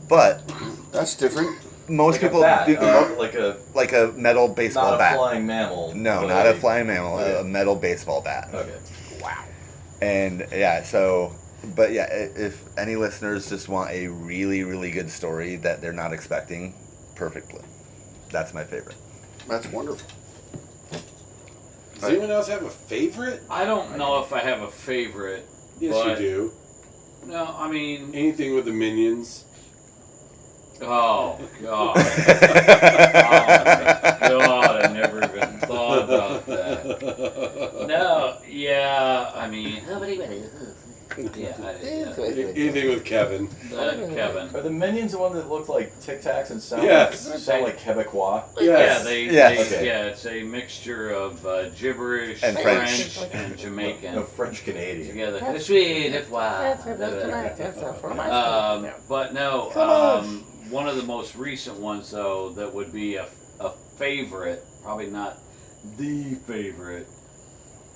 but That's different. most Like people a bat, do like a a metal baseball not a bat. flying mammal. No, but not a flying mammal, Okay. a metal baseball bat. Okay. And yeah, so, but yeah, if any listeners just want a really, really good story that they're not expecting, Perfect Blue. That's my favorite. That's wonderful. Does anyone else have a favorite? I don't know if I have a favorite. Yes, but, you do. No, I mean, Anything with the minions. oh god, oh my god, I never even thought about that. No, yeah, I mean, Anything with Kevin. Kevin. Are the minions the one that look like Tic Tacs and sound Yes. like Quebecois? Yes. Yes. Okay. It's a mixture of gibberish, And French, French. and Jamaican No, French Canadian. together. That's Sweet, That's wow. But no, one of the most recent ones though that would be a favorite, probably not the favorite,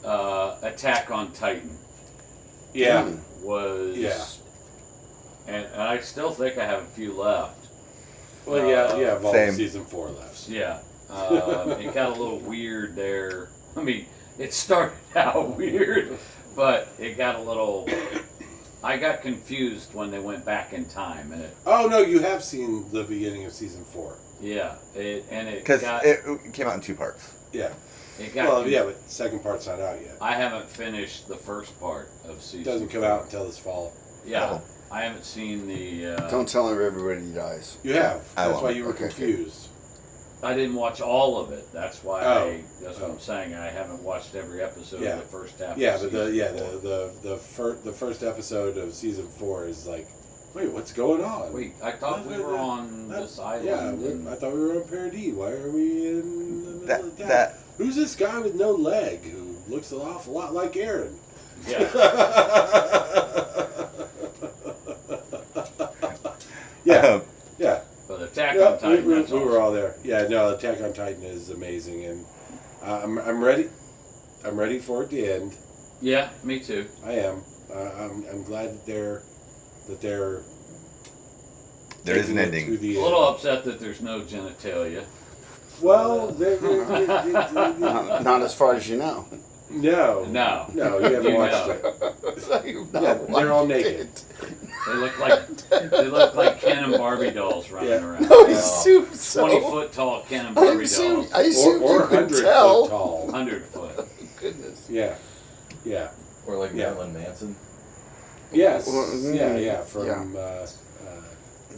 Attack on Titan Yeah. was, Yeah. and I still think I have a few left. Well, yeah, Vol Same. season 4 left. Yeah, it got a little weird there. I mean, it started out weird, but it got a little. I got confused when they went back in time, and it. Oh no, you have seen the beginning of season 4. Yeah, it Because got. it came out in 2 parts. Yeah. It got Well, yeah, but the second part's not out yet. I haven't finished the first part of It season. doesn't come 4. out until this fall. Yeah, I haven't seen the. Don't tell everybody dies. You have. I That's won't. why you were Okay, good. confused. I didn't watch all of it. That's why. Oh. That's what I'm saying. I haven't watched every episode Yeah. of the first half. Yeah, of but season 4. the first episode of season 4 is like, wait, what's going on? Wait, I thought we were on this island. Yeah, and- I thought we were on Paradis. Why are we in the middle That- of town? that- Who's this guy with no leg who looks an awful lot like Aaron? yeah. Yeah, yeah. But Attack Yeah, on Titan. that's we were awesome. all there. Yeah, no, Attack on Titan is amazing, and I'm ready. I'm ready for it to end. Yeah, me too. I am. I'm glad that they're There is taking an it ending. to the A end. little upset that there's no genitalia. Well, Not as far as you know. no, No. you haven't You watched know. it. You've Yeah, not they're all watched naked. it. They look like Ken and Barbie dolls running Yeah. around. I assume so. 20-foot tall Ken and I Barbie assume, dolls. I assume Or you could 100 tell. foot tall. 100-foot. Goodness. Yeah, yeah, Or like Yeah. Marilyn Manson. yes, Well, yeah. From yeah.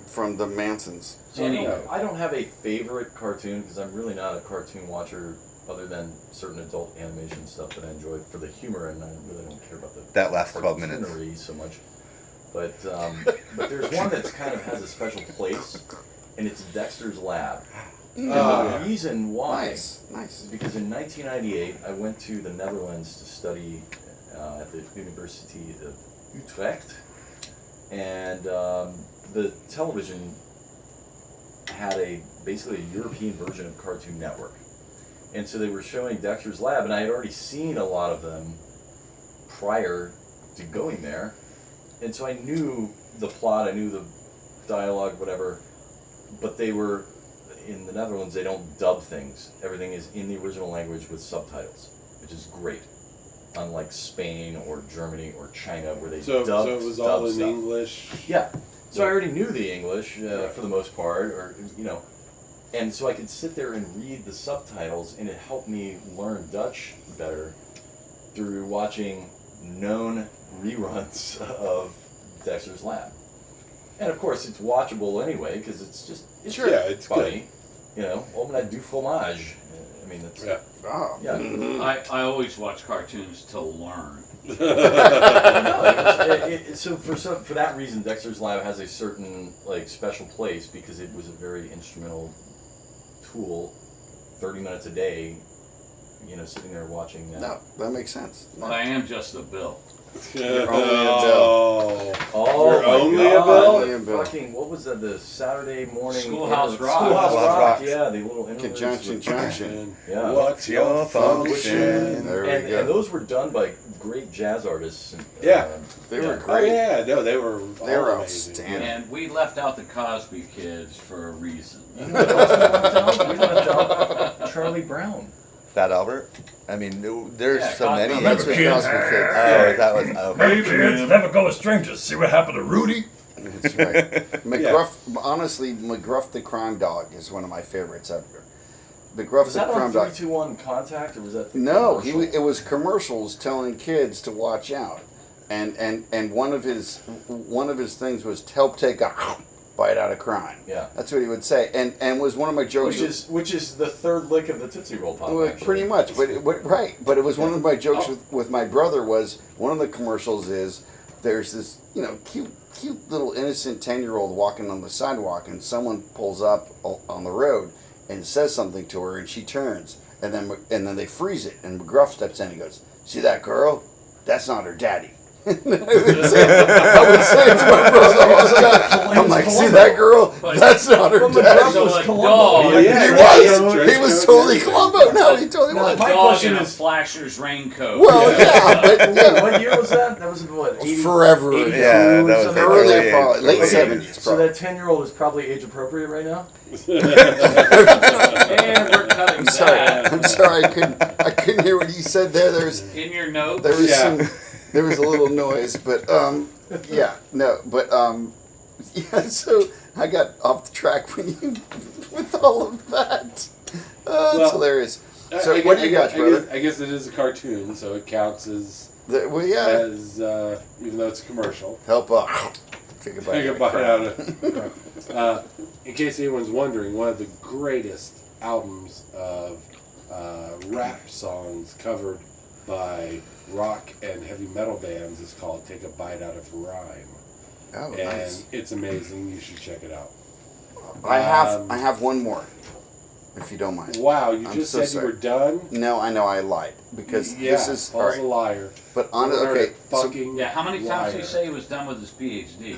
From the Mansons. So Anyway. I don't have a favorite cartoon because I'm really not a cartoon watcher other than certain adult animation stuff that I enjoy for the humor, and I really don't care about the That last 12 minutes. cartoonery so much. But there's one that's kind of has a special place, and it's Dexter's Lab. And yeah. the reason why Nice, nice. is because in 1998 I went to the Netherlands to study at the University of Utrecht, and the television had basically a European version of Cartoon Network, and so they were showing Dexter's Lab, and I had already seen a lot of them prior to going there, and so I knew the plot, I knew the dialogue, whatever, but they were in the Netherlands. They don't dub things; everything is in the original language with subtitles, which is great. Unlike Spain or Germany or China, where they So dub it was all in stuff. English. Yeah. So I already knew the English for the most part, or and so I could sit there and read the subtitles, and it helped me learn Dutch better through watching known reruns of Dexter's Lab. And of course, it's watchable anyway because it's Sure. Yeah, it's funny. Omelette du fromage. I mean, that's Yeah. Oh. yeah. I always watch cartoons to learn. So for that reason, Dexter's Lab has a certain special place because it was a very instrumental tool. 30 minutes a day, sitting there watching. No, that makes sense. But I am just a Bill. You're only a Oh. Oh You're my only a God! Bill? Only a Bill. Fucking what was that? The Saturday morning Schoolhouse Rock. Schoolhouse Schoolhouse Rock. Rock. Yeah, the little interludes Conjunction with- junction. Yeah. What's your function? There we And go. those were done by great jazz artists. And, Yeah. They were Oh great. yeah, no, they were. They were all amazing. outstanding. And we left out the Cosby Kids for a reason. Charlie Brown. Fat Albert. I mean, there's Yeah, so Cosby. many. That's what Kids. Cosby Kids. Oh, that was Hey kids, never go with strangers. See what happened to Rudy? That's right. McGruff, honestly, McGruff the Crime Dog is one of my favorites ever. McGruff Was the that Crime on Dog. 321 Contact, or was that? The No, commercial? it was commercials telling kids to watch out, and one of his things was help take a bite out of crime. Yeah. That's what he would say, and was one of my jokes. Which is the third lick of the Tootsie Roll Pop. Well, actually. pretty much, but it was one of my jokes with my brother. Was one of the commercials is there's this cute little innocent 10-year-old walking on the sidewalk, and someone pulls up on the road and says something to her, and she turns, and then they freeze it, and McGruff steps in and goes, "See that girl? That's not her daddy." I would say it to my brother all the time. I'm like, "See that girl? That's not her daddy." So was like Columbo. dog, He was totally Columbo. No, he totally No, was. my dog question in a is- Flasher's raincoat. Well, yeah, but yeah. What year was that? That was what? 80, Forever. 82 Yeah, or that was something? early, early probably, late okay. 70s. So Probably. that 10-year-old is probably age appropriate right now. And we're cutting I'm sorry. that. I'm sorry. I couldn't hear what you said there. In your notes. There was Yeah. there was a little noise, but yeah, no, but yeah. So I got off the track with all of that. It's Well- hilarious. So what do you got, brother? I guess it is a cartoon, so it counts as Well, yeah. even though it's a commercial. Help take a bite. Take a bite out of in case anyone's wondering, one of the greatest albums of rap songs covered by rock and heavy metal bands is called "Take a Bite Out of Rhyme." Oh, and nice. it's amazing. You should check it out. I have one more, if you don't mind. Wow, you I'm just so said sorry. you were done? No, I know I lied because Yeah, this is Paul's all a right. liar. But on You're okay, a so fucking Yeah, how many times did liar. he say he was done with his PhD?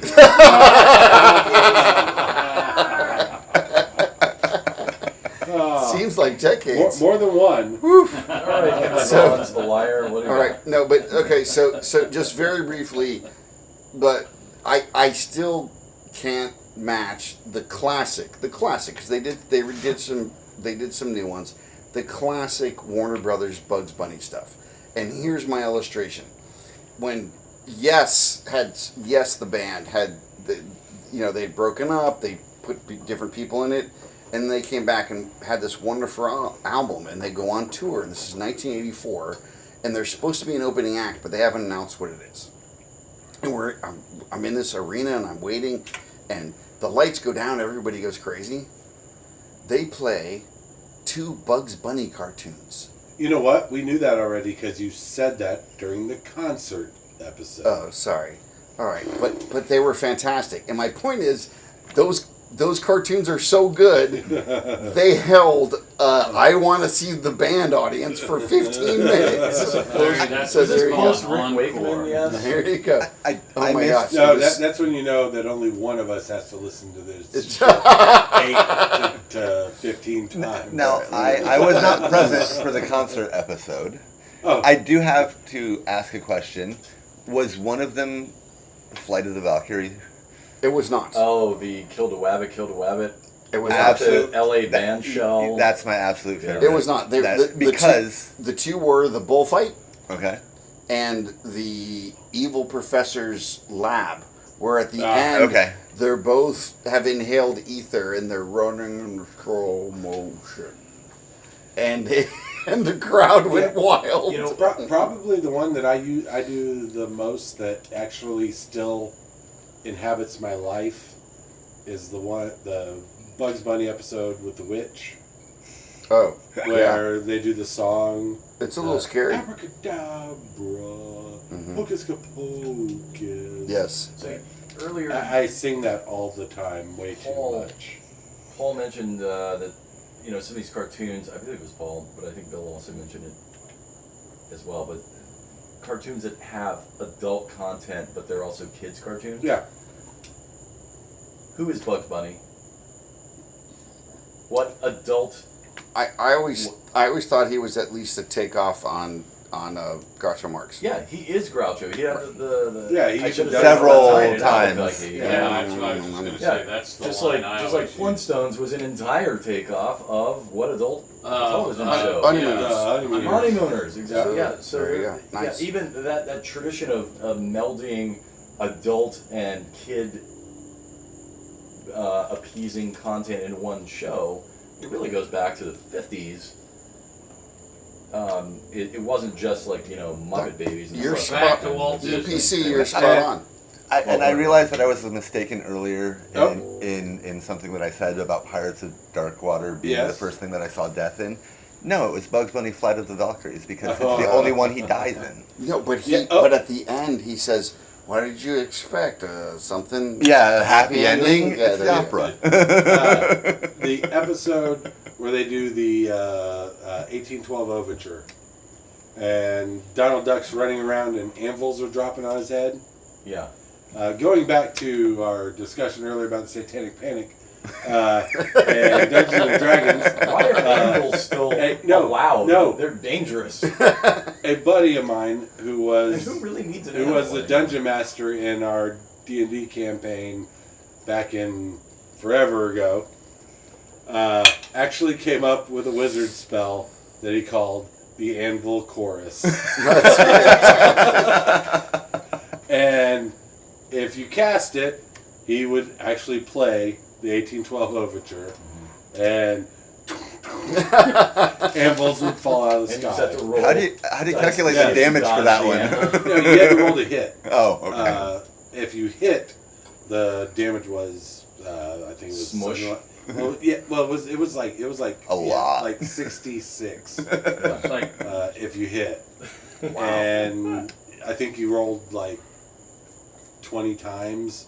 Oh, seems like decades. more than one. All right, So- Rollins, the liar. What do you All got? right, no, but okay, so just very briefly, but I still can't match the classic because they did some new ones, the classic Warner Brothers Bugs Bunny stuff. And here's my illustration: when the band had they'd broken up, they put different people in it, and they came back and had this wonderful album, and they go on tour, and this is 1984, and there's supposed to be an opening act, but they haven't announced what it is. And I'm in this arena, and I'm waiting, and the lights go down, everybody goes crazy. They play 2 Bugs Bunny cartoons. You know what? We knew that already because you said that during the concert episode. Oh, sorry. All right, but they were fantastic, and my point is, those cartoons are so good. They held I want to see the band audience for 15 minutes. That's So there you go. Rick Wakeman, yes. There you go. I Oh my missed- gosh. No, it was- that's when you know that only one of us has to listen to this It's- 8 to 15 times. Now, I was not present for the concert episode. Oh. I do have to ask a question. Was one of them Flight of the Valkyrie? It was not. Oh, the Kill the Wabbit, Kill the Wabbit. It was Was not. that the LA band shell? That's my absolute favorite. It was not. Because the two were the bullfight okay, and the evil professor's lab, where at the Ah, end okay. they're both have inhaled ether and they're running in slow motion, and and the crowd went wild. You know, probably the one that I do the most that actually still inhabits my life is the Bugs Bunny episode with the witch, Oh, where they do the song. it's a little scary. Abracadabra, hocus pocus. Yes. So, earlier, I sing that all the time, way too much. Paul mentioned that some of these cartoons. I believe it was Paul, but I think Bill also mentioned it as well. But cartoons that have adult content, but they're also kids' cartoons. Yeah. Who is Bugs Bunny? What adult? I always thought he was at least a takeoff on Groucho Marx. Yeah, he is Groucho. He had the Yeah, he I should have several done it times. like he- Yeah, that's what I was just going to say. Yeah, That's the just line like I just like always use. Flintstones was an entire takeoff of what adult television show? Honeymooners. Honeymooners. Honeymooners, exactly. Yeah, so There you go. Nice. yeah, even that tradition of melding adult and kid appeasing content in one show, it really goes back to the 50s. It wasn't just like Muppet Babies and You're stuff. Back spot to Walt Disney. UPC. You're spot on. I realized that I was mistaken earlier Oh. in something that I said about Pirates of Darkwater being Yes. the first thing that I saw death in. No, it was Bugs Bunny Flight of the Valkyries because it's the only one he dies in. No, but Yeah, oh. but at the end he says, "What did you expect? Something? Yeah, a happy ending. Yeah, It's the there you opera. The episode where they do the 1812 overture, and Donald Duck's running around and anvils are dropping on his head. Yeah. Going back to our discussion earlier about the Satanic Panic and Dungeons and Dragons, Why are anvils still no, allowed? no. They're dangerous. a buddy of mine who And was who really needs an who was the anvil? dungeon master in our D&D campaign back in forever ago, actually came up with a wizard spell that he called the Anvil Chorus. And if you cast it, he would actually play the 1812 overture, and anvils would fall out of the And you just have to sky. roll. How do you calculate yeah, the damage for that dodge one? No, you had to roll to hit. Oh, okay. If you hit, the damage was I think it was Smush. something like- well, yeah, well, it was like A lot. like 66 It's like, if you hit, and I think you rolled like 20 times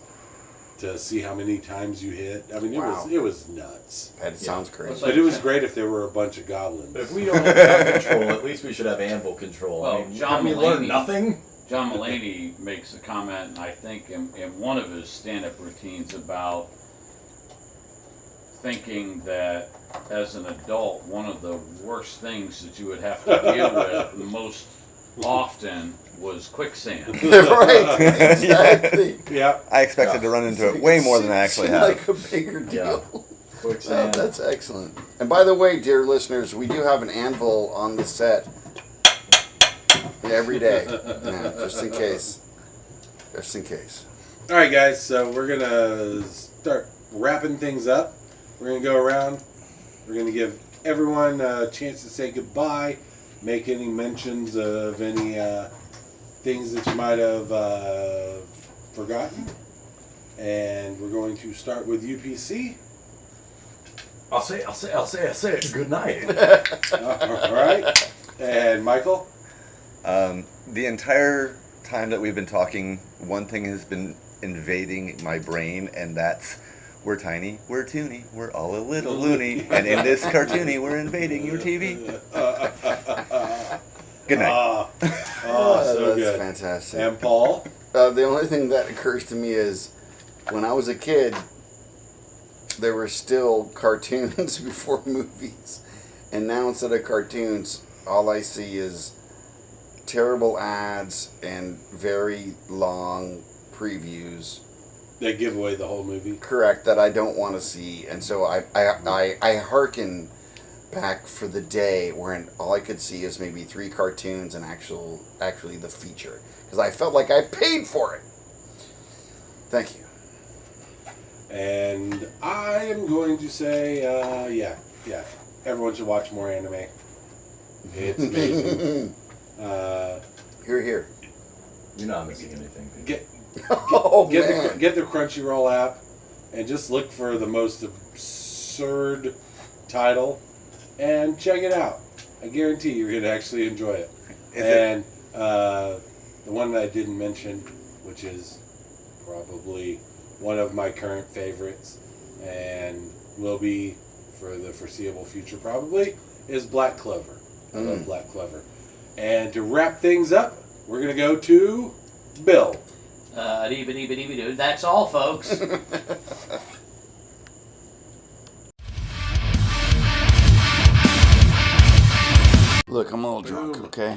to see how many times you hit. I mean, Wow. it was nuts. That sounds crazy. It's But it was great if there were a bunch of goblins. But if we don't have that control, at least we should have anvil control. Well, I mean, John have we learned Mulaney- nothing? John Mulaney makes a comment, I think, in one of his stand-up routines about thinking that as an adult, one of the worst things that you would have to deal with most often was quicksand. Right, exactly. Yeah. I expected to run into it way more than I actually Seemed have. like a bigger deal. Oh, Quicksand. that's excellent. And by the way, dear listeners, we do have an anvil on the set every day. Yeah, just in case. Just in case. All right, guys. So we're gonna start wrapping things up. We're gonna go around. We're gonna give everyone a chance to say goodbye, make any mentions of any things that you might have forgotten, and we're going to start with UPC. I'll say it. Good night. All right, and Michael. The entire time that we've been talking, one thing has been invading my brain, and that's we're tiny, we're toony, we're all a little loony, and in this cartoony, we're invading your TV. Good night. So that's good. fantastic. And Paul. The only thing that occurs to me is when I was a kid, there were still cartoons before movies. And now instead of cartoons, all I see is terrible ads and very long previews. They give away the whole movie. Correct, that I don't want to see. And so I hearken back for the day when all I could see is maybe 3 cartoons and actually the feature. Because I felt like I paid for it. Thank you. And I am going to say, yeah, everyone should watch more anime. It's amazing. Hear, hear. You're not missing anything. Get Oh, man. get the Crunchyroll app and just look for the most absurd title and check it out. I guarantee you're going to actually enjoy it. And the one that I didn't mention, which is probably one of my current favorites and will be for the foreseeable future probably, is Black Clover. I love Black Clover. And to wrap things up, we're going to go to Bill. Dee-ba-dee-ba-dee-ba-doo. That's all, folks. Look, I'm a little drunk, okay?